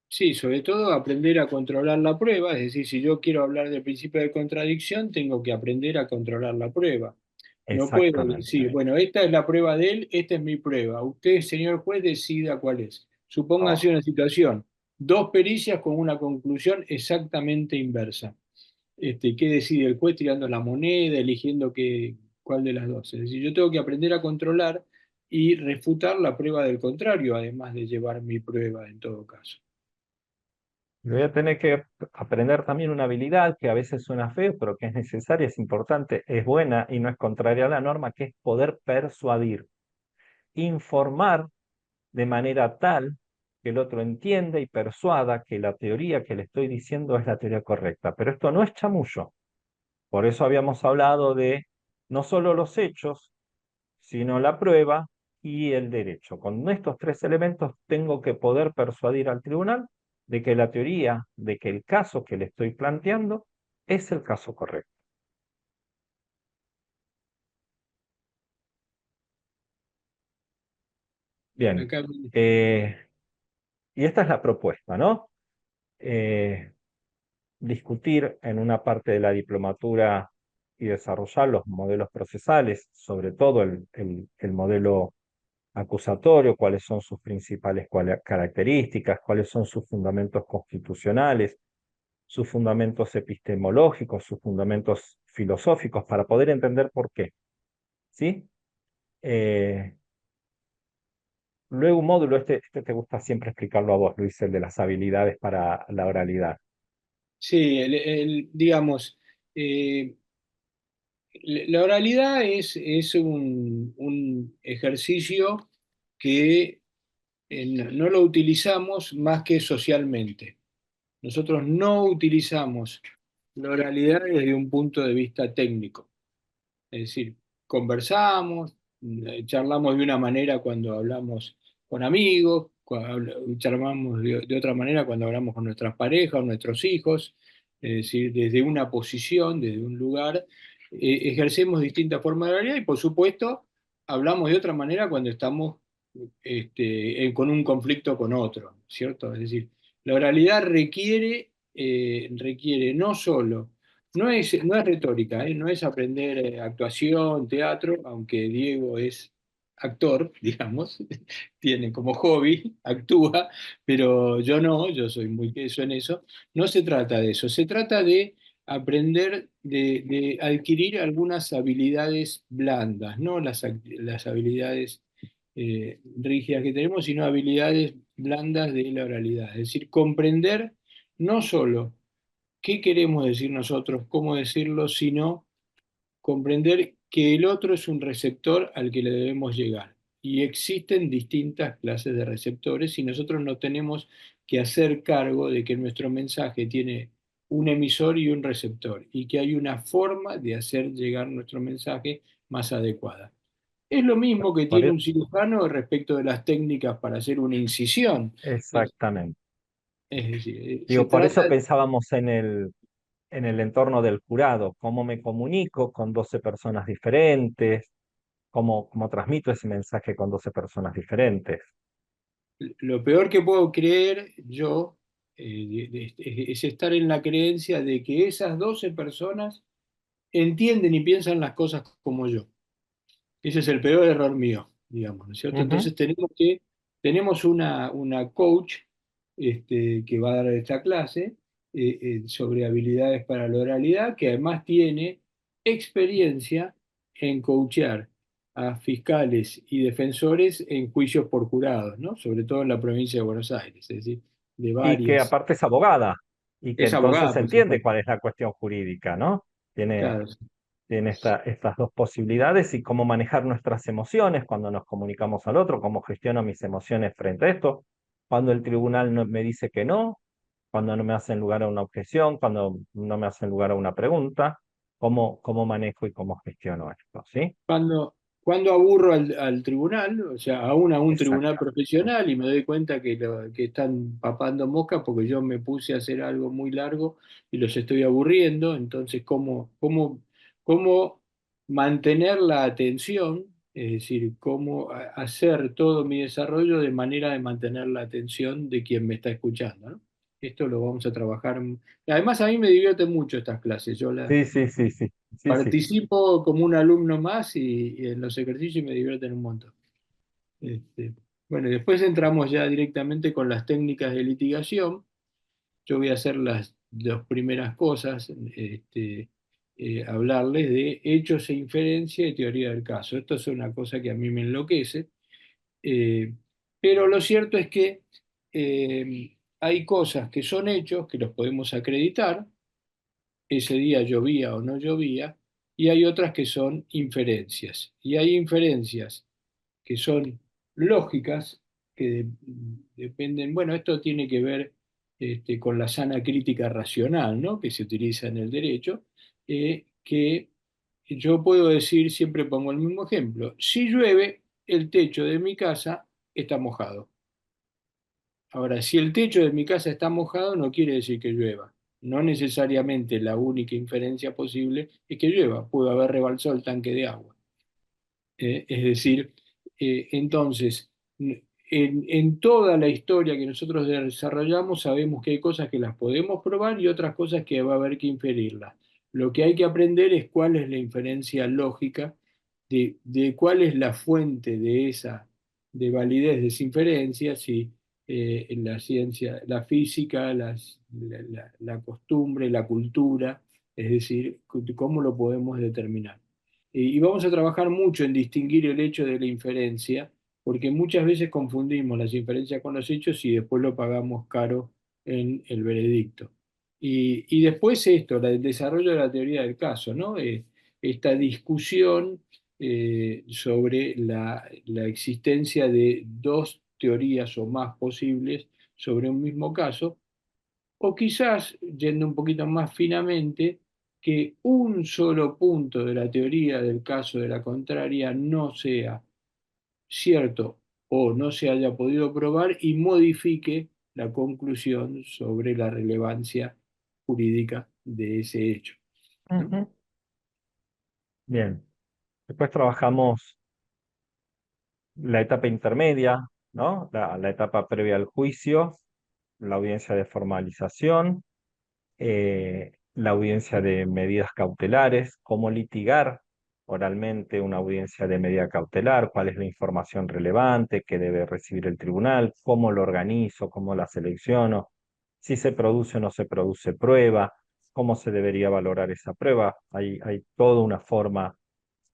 Sí, sobre todo aprender a controlar la prueba, es decir, si yo quiero hablar del principio de contradicción, tengo que aprender a controlar la prueba. No puedo decir, Exactamente. bueno, esta es la prueba de él, esta es mi prueba. Usted, señor juez, decida cuál es. Supóngase Oh, una situación, dos pericias con una conclusión exactamente inversa. ¿Qué decide el juez tirando la moneda, eligiendo cuál de las dos? Es decir, yo tengo que aprender a controlar y refutar la prueba del contrario, además de llevar mi prueba en todo caso. Voy a tener que aprender también una habilidad que a veces suena feo, pero que es necesaria, es importante, es buena y no es contraria a la norma, que es poder persuadir, informar de manera tal que el otro entienda y persuada que la teoría que le estoy diciendo es la teoría correcta. Pero esto no es chamullo. Por eso habíamos hablado de no solo los hechos, sino la prueba y el derecho. Con estos tres elementos tengo que poder persuadir al tribunal de que la teoría, de que el caso que le estoy planteando es el caso correcto. Bien, Acá, y esta es la propuesta, ¿no? Eh, Discutir en una parte de la diplomatura y desarrollar los modelos procesales, sobre todo el modelo acusatorio, cuáles son sus principales características, cuáles son sus fundamentos constitucionales, sus fundamentos epistemológicos, sus fundamentos filosóficos, para poder entender por qué. ¿Sí? Eh, Luego un módulo, este te gusta siempre explicarlo a vos, Luis, el de las habilidades para la oralidad. sí, digamos, la oralidad es un ejercicio que no lo utilizamos más que socialmente. Nosotros no utilizamos la oralidad desde un punto de vista técnico. Es decir, conversamos, charlamos de una manera cuando hablamos con amigos, charlamos de otra manera cuando hablamos con nuestras parejas o nuestros hijos, es decir, desde una posición, desde un lugar, ejercemos distintas formas de oralidad y por supuesto hablamos de otra manera cuando estamos con un conflicto con otro, ¿cierto? Es decir, la oralidad requiere no solo no es retórica, ¿eh? No es aprender actuación, teatro, aunque Diego es actor, digamos, tiene como hobby, actúa, pero yo no, yo soy muy queso en eso. No se trata de eso, se trata de aprender, de adquirir algunas habilidades blandas, no las habilidades rígidas que tenemos, sino habilidades blandas de la oralidad. Es decir, comprender no solo qué queremos decir nosotros, cómo decirlo, sino comprender que el otro es un receptor al que le debemos llegar. Y existen distintas clases de receptores y nosotros no tenemos que hacer cargo de que nuestro mensaje tiene un emisor y un receptor y que hay una forma de hacer llegar nuestro mensaje más adecuada. Es lo mismo que Por tiene e- un cirujano respecto de las técnicas para hacer una incisión. Exactamente. Es decir, se Digo, por trata. eso pensábamos en el entorno del jurado, cómo me comunico con 12 personas diferentes, cómo transmito ese mensaje con 12 personas diferentes. Lo peor que puedo creer yo es estar en la creencia de que esas 12 personas entienden y piensan las cosas como yo. Ese es el peor error mío, digamos, ¿no es cierto? Ujú. Entonces tenemos una coach que va a dar esta clase sobre habilidades para la oralidad, que además tiene experiencia en coachear a fiscales y defensores en juicios por jurados, ¿no? Sobre todo en la provincia de Buenos Aires, es decir, de Y que varias. aparte es abogada y que Es entonces abogada, por entiende supuesto. cuál es la cuestión jurídica, ¿no? Tiene, Claro. tiene estas dos posibilidades y cómo manejar nuestras emociones cuando nos comunicamos al otro, cómo gestiono mis emociones frente a esto, cuando el tribunal me dice que no, cuando no me hacen lugar a una objeción, cuando no me hacen lugar a una pregunta, cómo manejo y cómo gestiono esto, ¿sí? Cuando aburro al tribunal, o sea, aún a un tribunal Exactamente. profesional y me doy cuenta que están papando mosca porque yo me puse a hacer algo muy largo y los estoy aburriendo, entonces, ¿cómo mantener la atención? Es decir, cómo hacer todo mi desarrollo de manera de mantener la atención de quien me está escuchando, ¿no? Esto lo vamos a trabajar. Además, a mí me divierten mucho estas clases. Yo las Sí, sí, sí, sí, sí, sí. participo como un alumno más y en los ejercicios me divierten un montón. Este, bueno, y después entramos ya directamente con las técnicas de litigación. Yo voy a hacer las dos primeras cosas, hablarles de hechos e inferencia y teoría del caso. Esto es una cosa que a mí me enloquece, Eh, pero lo cierto es que hay cosas que son hechos, que los podemos acreditar, ese día llovía o no llovía, y hay otras que son inferencias. Y hay inferencias que son lógicas, que dependen, bueno, esto tiene que ver con la sana crítica racional, ¿no? Que se utiliza en el derecho, que yo puedo decir, siempre pongo el mismo ejemplo, si llueve, el techo de mi casa está mojado. Ahora, si el techo de mi casa está mojado, no quiere decir que llueva. No necesariamente la única inferencia posible es que llueva. Pudo haber rebalsado el tanque de agua. Es decir, entonces, en toda la historia que nosotros desarrollamos, sabemos que hay cosas que las podemos probar y otras cosas que va a haber que inferirlas. Lo que hay que aprender es cuál es la inferencia lógica de cuál es la fuente de esa de validez de esa inferencia, si en la ciencia, la física, la costumbre, la cultura, es decir, cómo lo podemos determinar. Y vamos a trabajar mucho en distinguir el hecho de la inferencia, porque muchas veces confundimos las inferencias con los hechos y después lo pagamos caro en el veredicto. Y después esto, el desarrollo de la teoría del caso, ¿no? Esta discusión sobre la existencia de dos teorías o más posibles sobre un mismo caso, o quizás, yendo un poquito más finamente, que un solo punto de la teoría del caso de la contraria no sea cierto o no se haya podido probar y modifique la conclusión sobre la relevancia jurídica de ese hecho, ¿no? Ujú. Bien. Después trabajamos la etapa intermedia, ¿no? La etapa previa al juicio, la audiencia de formalización, la audiencia de medidas cautelares, cómo litigar oralmente una audiencia de medida cautelar, cuál es la información relevante que debe recibir el tribunal, cómo lo organizo, cómo la selecciono, si se produce o no se produce prueba, cómo se debería valorar esa prueba. Hay toda una forma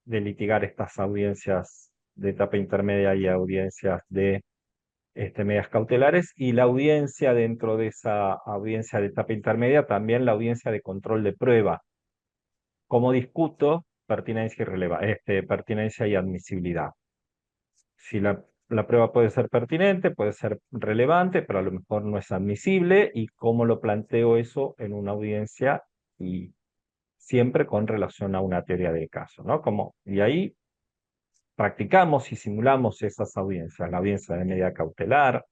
de litigar estas audiencias de etapa intermedia y audiencias de medidas cautelares y la audiencia dentro de esa audiencia de etapa intermedia, también la audiencia de control de prueba. ¿Cómo discuto pertinencia y pertinencia y admisibilidad? Si la prueba puede ser pertinente, puede ser relevante, pero a lo mejor no es admisible, y cómo lo planteo eso en una audiencia y siempre con relación a una teoría del caso, ¿no? Y ahí practicamos y simulamos esas audiencias, la audiencia de medida cautelar,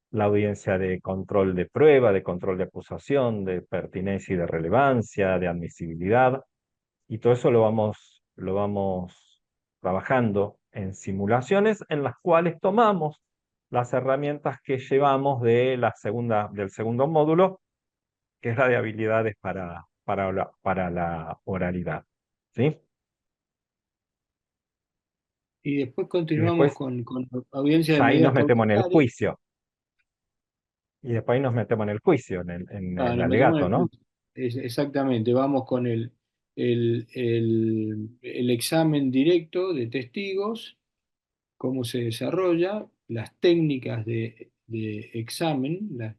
la audiencia de control de prueba, de control de acusación, de pertinencia y de relevancia, de admisibilidad, y todo eso lo vamos trabajando en simulaciones en las cuales tomamos las herramientas que llevamos del segundo módulo, que es la de habilidades para la oralidad. ¿Sí? Y después Y continuamos después con audiencia de ya ahí medidas nos metemos en el cautelares. juicio. Y después ahí nos metemos en el juicio, en Ah, el nos metemos en alegato, el ¿no? juicio. Exactamente, vamos con el examen directo de testigos, cómo se desarrolla, las técnicas de examen,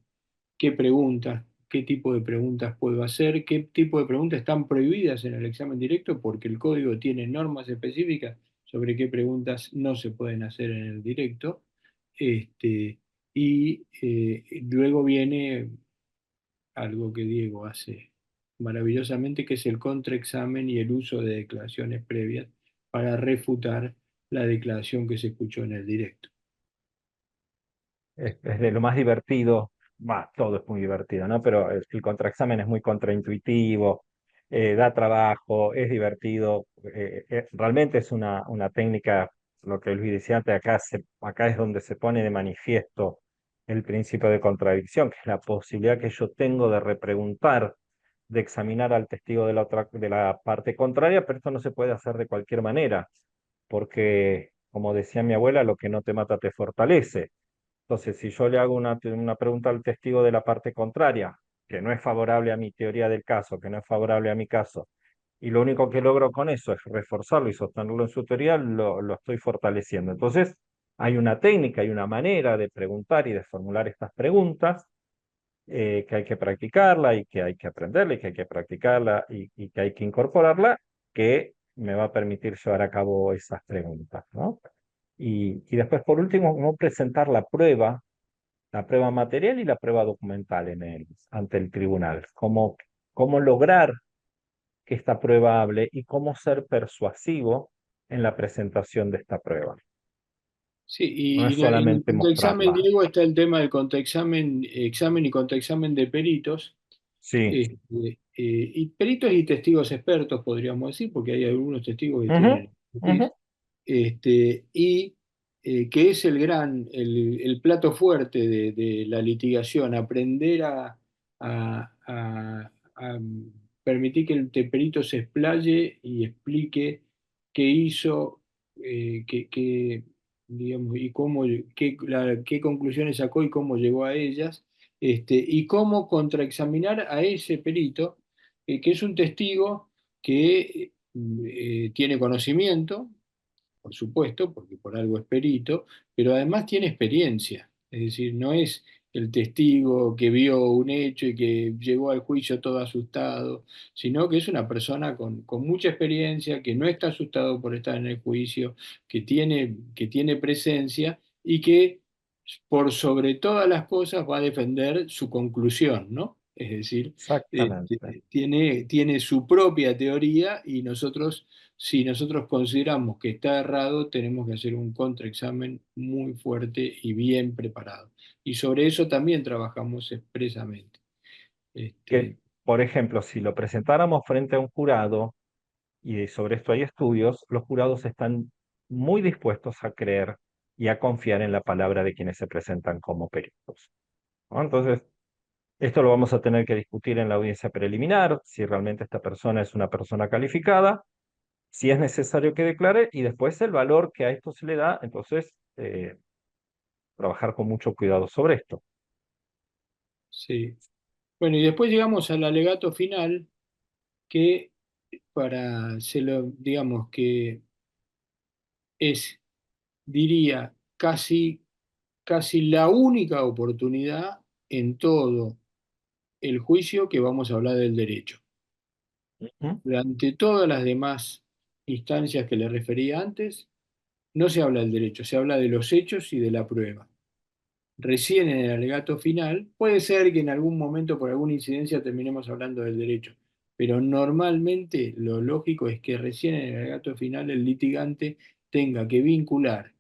qué preguntas, qué tipo de preguntas puedo hacer, qué tipo de preguntas están prohibidas en el examen directo, porque el código tiene normas específicas sobre qué preguntas no se pueden hacer en el directo. Y luego viene algo que Diego hace maravillosamente, que es el contraexamen y el uso de declaraciones previas para refutar la declaración que se escuchó en el directo. Es de lo más divertido, todo es muy divertido, ¿no? Pero el contraexamen es muy contraintuitivo, da trabajo, es divertido, realmente es una técnica, lo que Luis decía antes, acá es donde se pone de manifiesto el principio de contradicción, que es la posibilidad que yo tengo de repreguntar, de examinar al testigo de la parte contraria, pero esto no se puede hacer de cualquier manera, porque, como decía mi abuela, lo que no te mata te fortalece. Entonces, si yo le hago una pregunta al testigo de la parte contraria, que no es favorable a mi teoría del caso, que no es favorable a mi caso, y lo único que logro con eso es reforzarlo y sostenerlo en su teoría, lo estoy fortaleciendo. Entonces, Hay una técnica, hay una manera de preguntar y de formular estas preguntas, que hay que practicarla y que hay que aprenderla y que hay que practicarla y que hay que incorporarla, que me va a permitir llevar a cabo esas preguntas, ¿no? Y después, por último, no presentar la prueba material y la prueba documental ante el tribunal. Cómo lograr que esta prueba hable y cómo ser persuasivo en la presentación de esta prueba. Sí, No es en el solamente contraexamen, mostrarla. Diego, está el tema del contraexamen, examen y contraexamen de peritos, Sí. y peritos y testigos expertos, podríamos decir, porque hay algunos testigos que Ujú, tienen ujú. expertise, y que es el plato fuerte de la litigación, aprender a permitir que el perito se explaye y explique qué hizo, digamos, y qué conclusiones sacó y cómo llegó a ellas, y cómo contraexaminar a ese perito, que es un testigo que tiene conocimiento, por supuesto, porque por algo es perito, pero además tiene experiencia. Es decir, no es el testigo que vio un hecho y que llegó al juicio todo asustado, sino que es una persona con mucha experiencia, que no está asustado por estar en el juicio, que tiene presencia y que por sobre todas las cosas va a defender su conclusión, ¿no? Es decir, Exactamente. tiene su propia teoría y si nosotros consideramos que está errado, tenemos que hacer un contraexamen muy fuerte y bien preparado. Y sobre eso también trabajamos expresamente. Que, Este, por ejemplo, si lo presentáramos frente a un jurado, y sobre esto hay estudios, los jurados están muy dispuestos a creer y a confiar en la palabra de quienes se presentan como peritos, ¿no? Entonces, esto lo vamos a tener que discutir en la audiencia preliminar, si realmente esta persona es una persona calificada, si es necesario que declare, y después el valor que a esto se le da, entonces, trabajar con mucho cuidado sobre esto. sí. Bueno, y después llegamos al alegato final, que digamos que es, diría, casi la única oportunidad en todo el juicio que vamos a hablar del derecho. Ujú. Durante todas las demás instancias que le refería antes, no se habla del derecho, se habla de los hechos y de la prueba. Recién en el alegato final, puede ser que en algún momento por alguna incidencia terminemos hablando del derecho, pero normalmente lo lógico es que recién en el alegato final el litigante tenga que vincular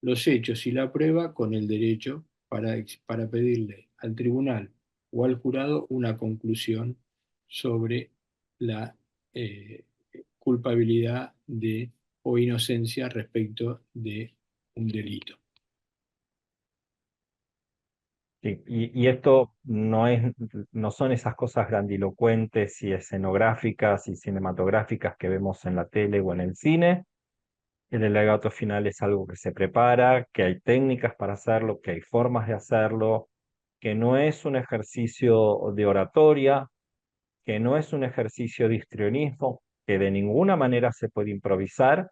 los hechos y la prueba con el derecho para pedirle al tribunal o al jurado una conclusión sobre la eh, culpabilidad o inocencia respecto de un delito. Sí, y esto no son esas cosas grandilocuentes y escenográficas y cinematográficas que vemos en la tele o en el cine. El alegato final es algo que se prepara, que hay técnicas para hacerlo, que hay formas de hacerlo, que no es un ejercicio de oratoria, que no es un ejercicio de histrionismo, que de ninguna manera se puede improvisar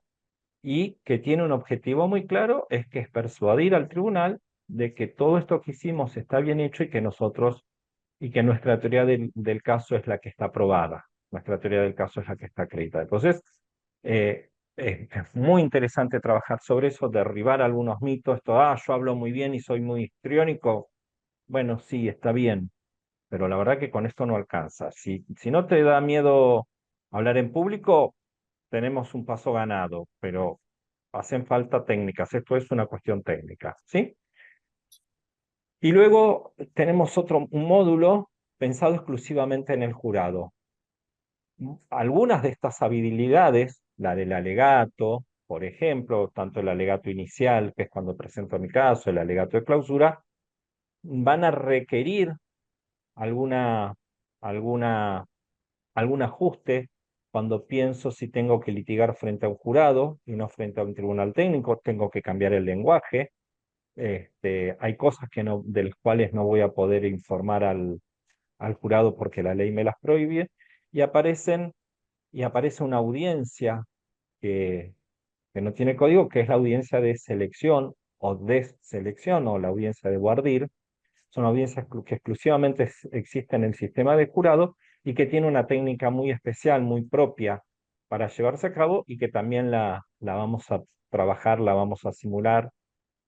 y que tiene un objetivo muy claro, es que es persuadir al tribunal de que todo esto que hicimos está bien hecho y que nuestra teoría del caso es la que está aprobada, nuestra teoría del caso es la que está acreditada. Entonces, es muy interesante trabajar sobre eso, derribar algunos mitos, esto, yo hablo muy bien y soy muy histriónico. Bueno, sí, está bien, pero la verdad que con esto no alcanza. Si no te da miedo hablar en público, tenemos un paso ganado, pero hacen falta técnicas. Esto es una cuestión técnica, ¿sí? Y luego tenemos un módulo pensado exclusivamente en el jurado. Algunas de estas habilidades, la del alegato, por ejemplo, tanto el alegato inicial, que es cuando presento mi caso, el alegato de clausura, van a requerir alguna, alguna, algún ajuste cuando pienso si tengo que litigar frente a un jurado y no frente a un tribunal técnico, tengo que cambiar el lenguaje. Hay cosas de las cuales no voy a poder informar al jurado porque la ley me las prohíbe, y aparece una audiencia que, que no tiene código, que es la audiencia de selección o deselección o la audiencia de voir dire, son audiencias que exclusivamente existen en el sistema de jurado y que tiene una técnica muy especial, muy propia para llevarse a cabo y que también la vamos a trabajar, la vamos a simular,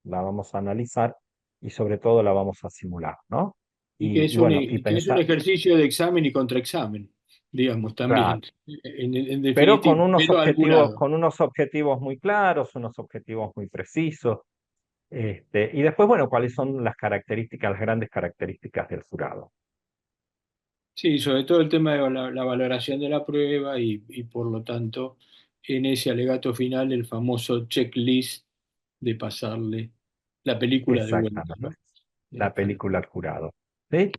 la vamos a analizar y sobre todo la vamos a simular, ¿no? Y que es Y bueno, y que es un pensar, ejercicio de examen y contraexamen, digamos, también, claro, en pero definitiva, pero al jurado. con unos objetivos muy claros, unos objetivos muy precisos. Y después, bueno, cuáles son las características, las grandes características del jurado. Sí, sobre todo el tema de la valoración de la prueba y por lo tanto en ese alegato final el famoso checklist de pasarle la película de vuelta, Exactamente, ¿no? la Al- película al jurado. ¿Sí?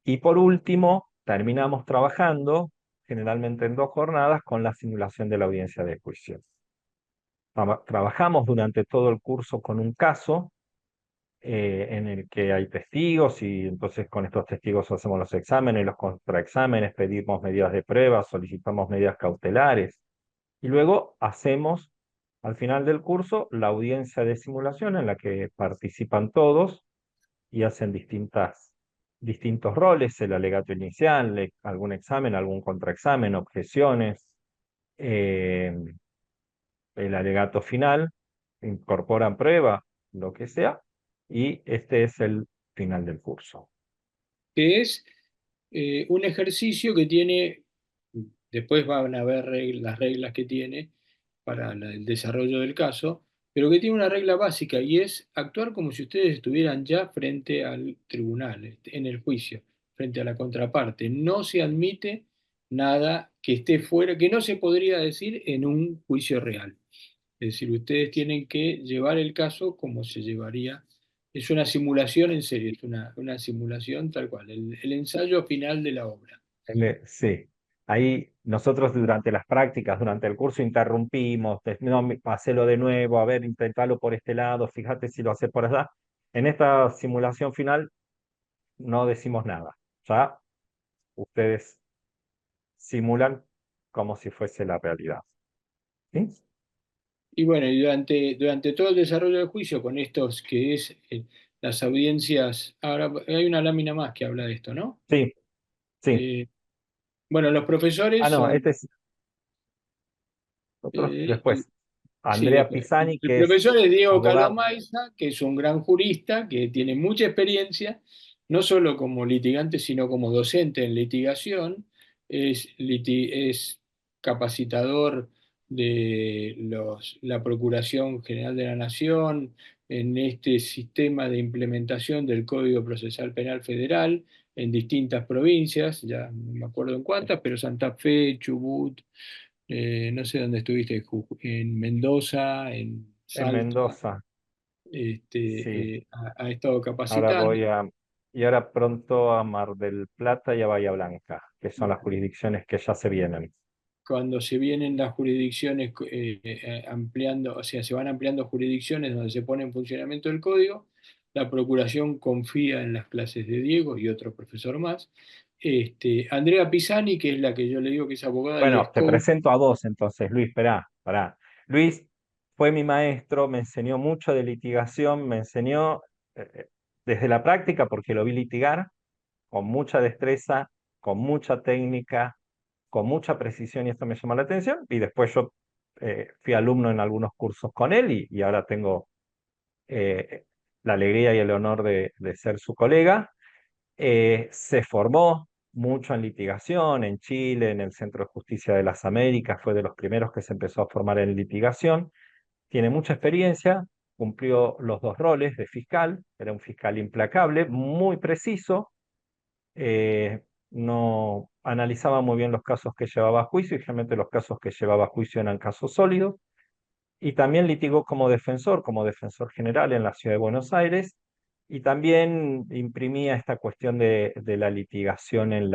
Y por último, terminamos trabajando, generalmente en 2 jornadas, con la simulación de la audiencia de juicio. Trabajamos durante todo el curso con un caso en el que hay testigos y entonces con estos testigos hacemos los exámenes, los contraexámenes, pedimos medidas de prueba, solicitamos medidas cautelares y luego hacemos al final del curso la audiencia de simulación en la que participan todos y hacen distintos roles, el alegato inicial, algún examen, algún contraexamen, objeciones, eh, el alegato final, incorporan prueba, lo que sea, y este es el final del curso. que es un ejercicio que tiene, después van a ver las reglas que tiene para el desarrollo del caso, pero que tiene una regla básica y es actuar como si ustedes estuvieran ya frente al tribunal, en el juicio, frente a la contraparte. No se admite nada que esté fuera, que no se podría decir en un juicio real. Es decir, ustedes tienen que llevar el caso como se llevaría. Es una simulación en serio, es una simulación tal cual, el ensayo final de la obra. Sí, ahí nosotros durante las prácticas, durante el curso interrumpimos, no, hacelo de nuevo, a ver, intentalo por este lado, fíjate si lo haces por allá. En esta simulación final no decimos nada, ya ustedes simulan como si fuese la realidad. ¿Sí? Y bueno, y durante todo el desarrollo del juicio, con estos que es las audiencias, ahora hay una lámina más que habla de esto, ¿no? Sí, sí. Eh, bueno, los Ah, profesores no, son, este es otro. eh, Después, sí, Andrea después. Pisani, El que es profesor es Diego abogado. Calomaiza, que es un gran jurista, que tiene mucha experiencia, no solo como litigante, sino como docente en litigación. Es capacitador de la Procuración General de la Nación en este sistema de implementación del Código Procesal Penal Federal en distintas provincias, ya no me acuerdo en cuántas, pero Santa Fe, Chubut, no sé dónde estuviste, en Mendoza, en En Salta, Mendoza. Sí, ha estado ahora capacitando. voy a, y ahora pronto a Mar del Plata y a Bahía Blanca, que son las Bueno, jurisdicciones que ya se vienen. cuando se vienen las jurisdicciones ampliando, o sea, se van ampliando jurisdicciones donde se pone en funcionamiento el código, la Procuración confía en las clases de Diego y otro profesor más. Andrea Pisani, que es la que yo le digo que es abogada y es Bueno, te coach. presento a vos entonces, Luis, esperá. Luis fue mi maestro, me enseñó mucho de litigación, me enseñó desde la práctica, porque lo vi litigar, con mucha destreza, con mucha técnica, con mucha precisión, y esto me llamó la atención, y después yo fui alumno en algunos cursos con él y ahora tengo la alegría y el honor de ser su colega. Se formó mucho en litigación en Chile, en el Centro de Justicia de las Américas, fue de los primeros que se empezó a formar en litigación. Tiene mucha experiencia, cumplió los 2 roles de fiscal, era un fiscal implacable, muy preciso, no analizaba muy bien los casos que llevaba a juicio y realmente los casos que llevaba a juicio eran casos sólidos. Y también litigó como defensor general en la ciudad de Buenos Aires, y también imprimía esta cuestión de la litigación en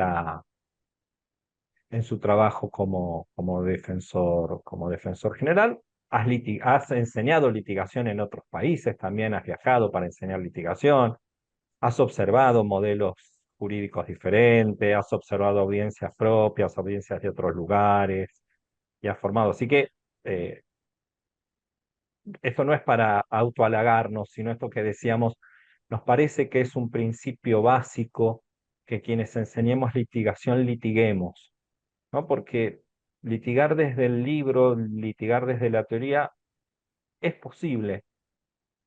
su trabajo como defensor general. Has enseñado litigación en otros países, también has viajado para enseñar litigación, has observado modelos jurídicos diferentes, has observado audiencias propias, audiencias de otros lugares, y has formado. Así que eh, esto no es para autohalagarnos, sino esto que decíamos, nos parece que es un principio básico que quienes enseñemos litigación litiguemos, ¿no? Porque litigar desde el libro, litigar desde la teoría es posible,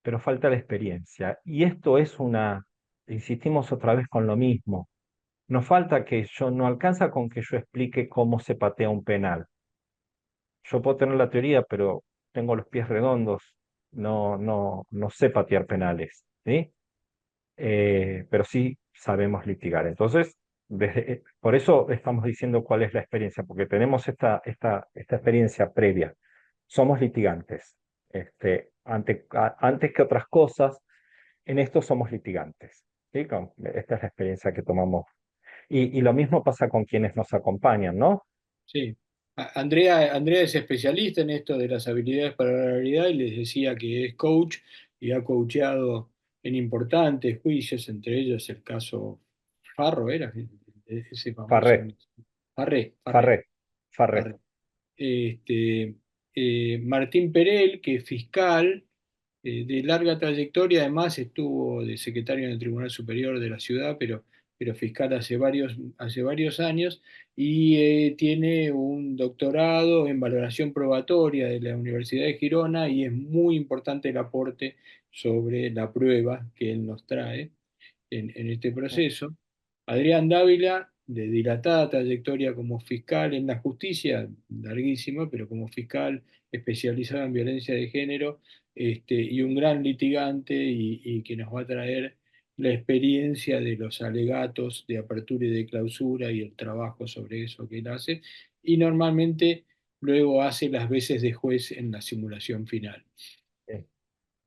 pero falta la experiencia. Y esto es insistimos otra vez con lo mismo. Nos falta no alcanza con que yo explique cómo se patea un penal. Yo puedo tener la teoría, pero tengo los pies redondos, no sé patear penales, ¿sí? Pero sí sabemos litigar. Entonces, por eso estamos diciendo cuál es la experiencia, porque tenemos esta experiencia previa. Somos litigantes. Antes que otras cosas, en esto somos litigantes. ¿Sí? Esta es la experiencia que tomamos. Y lo mismo pasa con quienes nos acompañan, ¿no? Sí. Andrea es especialista en esto de las habilidades para la realidad y les decía que es coach y ha coacheado en importantes juicios, entre ellos el caso Farro, era ese famoso. Farré, Farré. Farré, Farré. Farré. Este, Martín Perel, que es fiscal de larga trayectoria, además estuvo de secretario en el Tribunal Superior de la ciudad, pero fiscal hace varios años, y tiene un doctorado en valoración probatoria de la Universidad de Girona, y es muy importante el aporte sobre la prueba que él nos trae en este proceso. Adrián Dávila, de dilatada trayectoria como fiscal en la justicia, larguísima, pero como fiscal especializado en violencia de género, y un gran litigante y que nos va a traer la experiencia de los alegatos de apertura y de clausura y el trabajo sobre eso que él hace, y normalmente luego hace las veces de juez en la simulación final. Eh,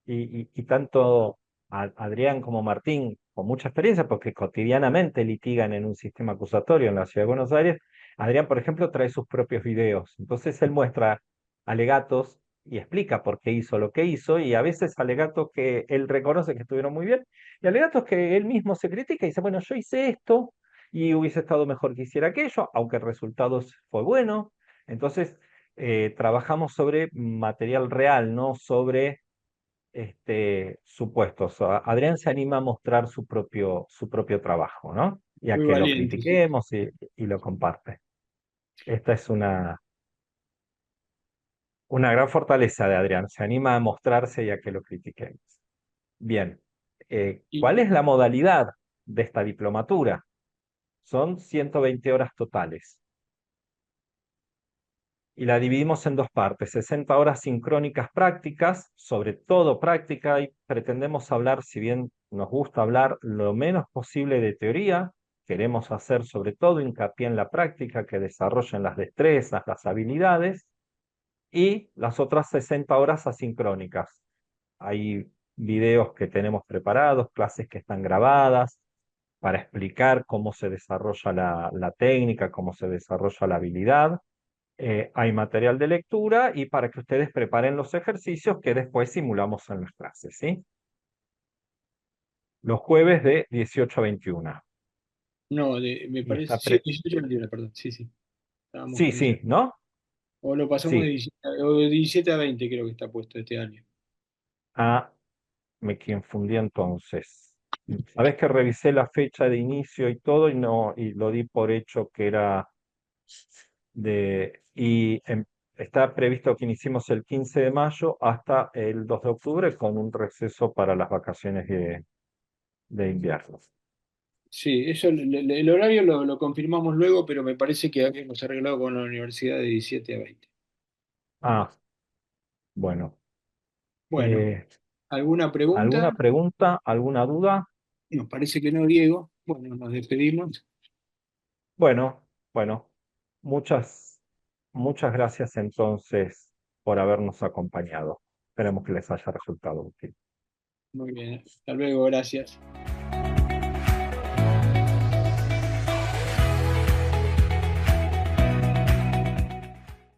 y tanto Adrián como Martín, con mucha experiencia, porque cotidianamente litigan en un sistema acusatorio en la Ciudad de Buenos Aires, Adrián, por ejemplo, trae sus propios videos. Entonces él muestra alegatos y explica por qué hizo lo que hizo, y a veces alegatos que él reconoce que estuvieron muy bien, y alegatos que él mismo se critica y dice, bueno, yo hice esto y hubiese estado mejor que hiciera aquello, aunque el resultado fue bueno. Entonces, trabajamos sobre material real, no sobre supuestos. Adrián se anima a mostrar su propio trabajo, ¿no? Y a Muy que lo valiente, sí. critiquemos y lo comparte. Esta es una gran fortaleza de Adrián. Se anima a mostrarse y a que lo critiquemos. Bien. ¿Cuál Y es la modalidad de esta diplomatura? Son 120 horas totales. Y la dividimos en dos partes, 60 horas sincrónicas prácticas, sobre todo práctica, y pretendemos hablar, si bien nos gusta hablar lo menos posible de teoría, queremos hacer sobre todo hincapié en la práctica, que desarrollen las destrezas, las habilidades, y las otras 60 horas asincrónicas. Hay videos que tenemos preparados, clases que están grabadas para explicar cómo se desarrolla la técnica, cómo se desarrolla la habilidad. Hay material de lectura y para que ustedes preparen los ejercicios que después simulamos en las clases, ¿sí? Los jueves de 18 a 21. no, me Y parece, está sí, 18 mentira, perdón, sí, sí, estábamos Sí, con eso. sí, ¿no? O lo pasamos de Sí. 17 a 20, creo que está puesto este año. Ah, me confundí entonces. Sabés que revisé la fecha de inicio y todo y no, y lo di por hecho que era está previsto que iniciemos el 15 de mayo hasta el 2 de octubre con un receso para las vacaciones de invierno. Sí, eso, el horario lo confirmamos luego, pero me parece que habíamos arreglado con la universidad de 17 a 20. Ah, bueno. Bueno, Eh, ¿alguna ¿Alguna pregunta? pregunta? ¿Alguna duda? Nos parece que no, Diego. Bueno, nos despedimos. Bueno, bueno, muchas gracias entonces por habernos acompañado. Esperemos que les haya resultado útil. Muy bien, hasta luego, gracias.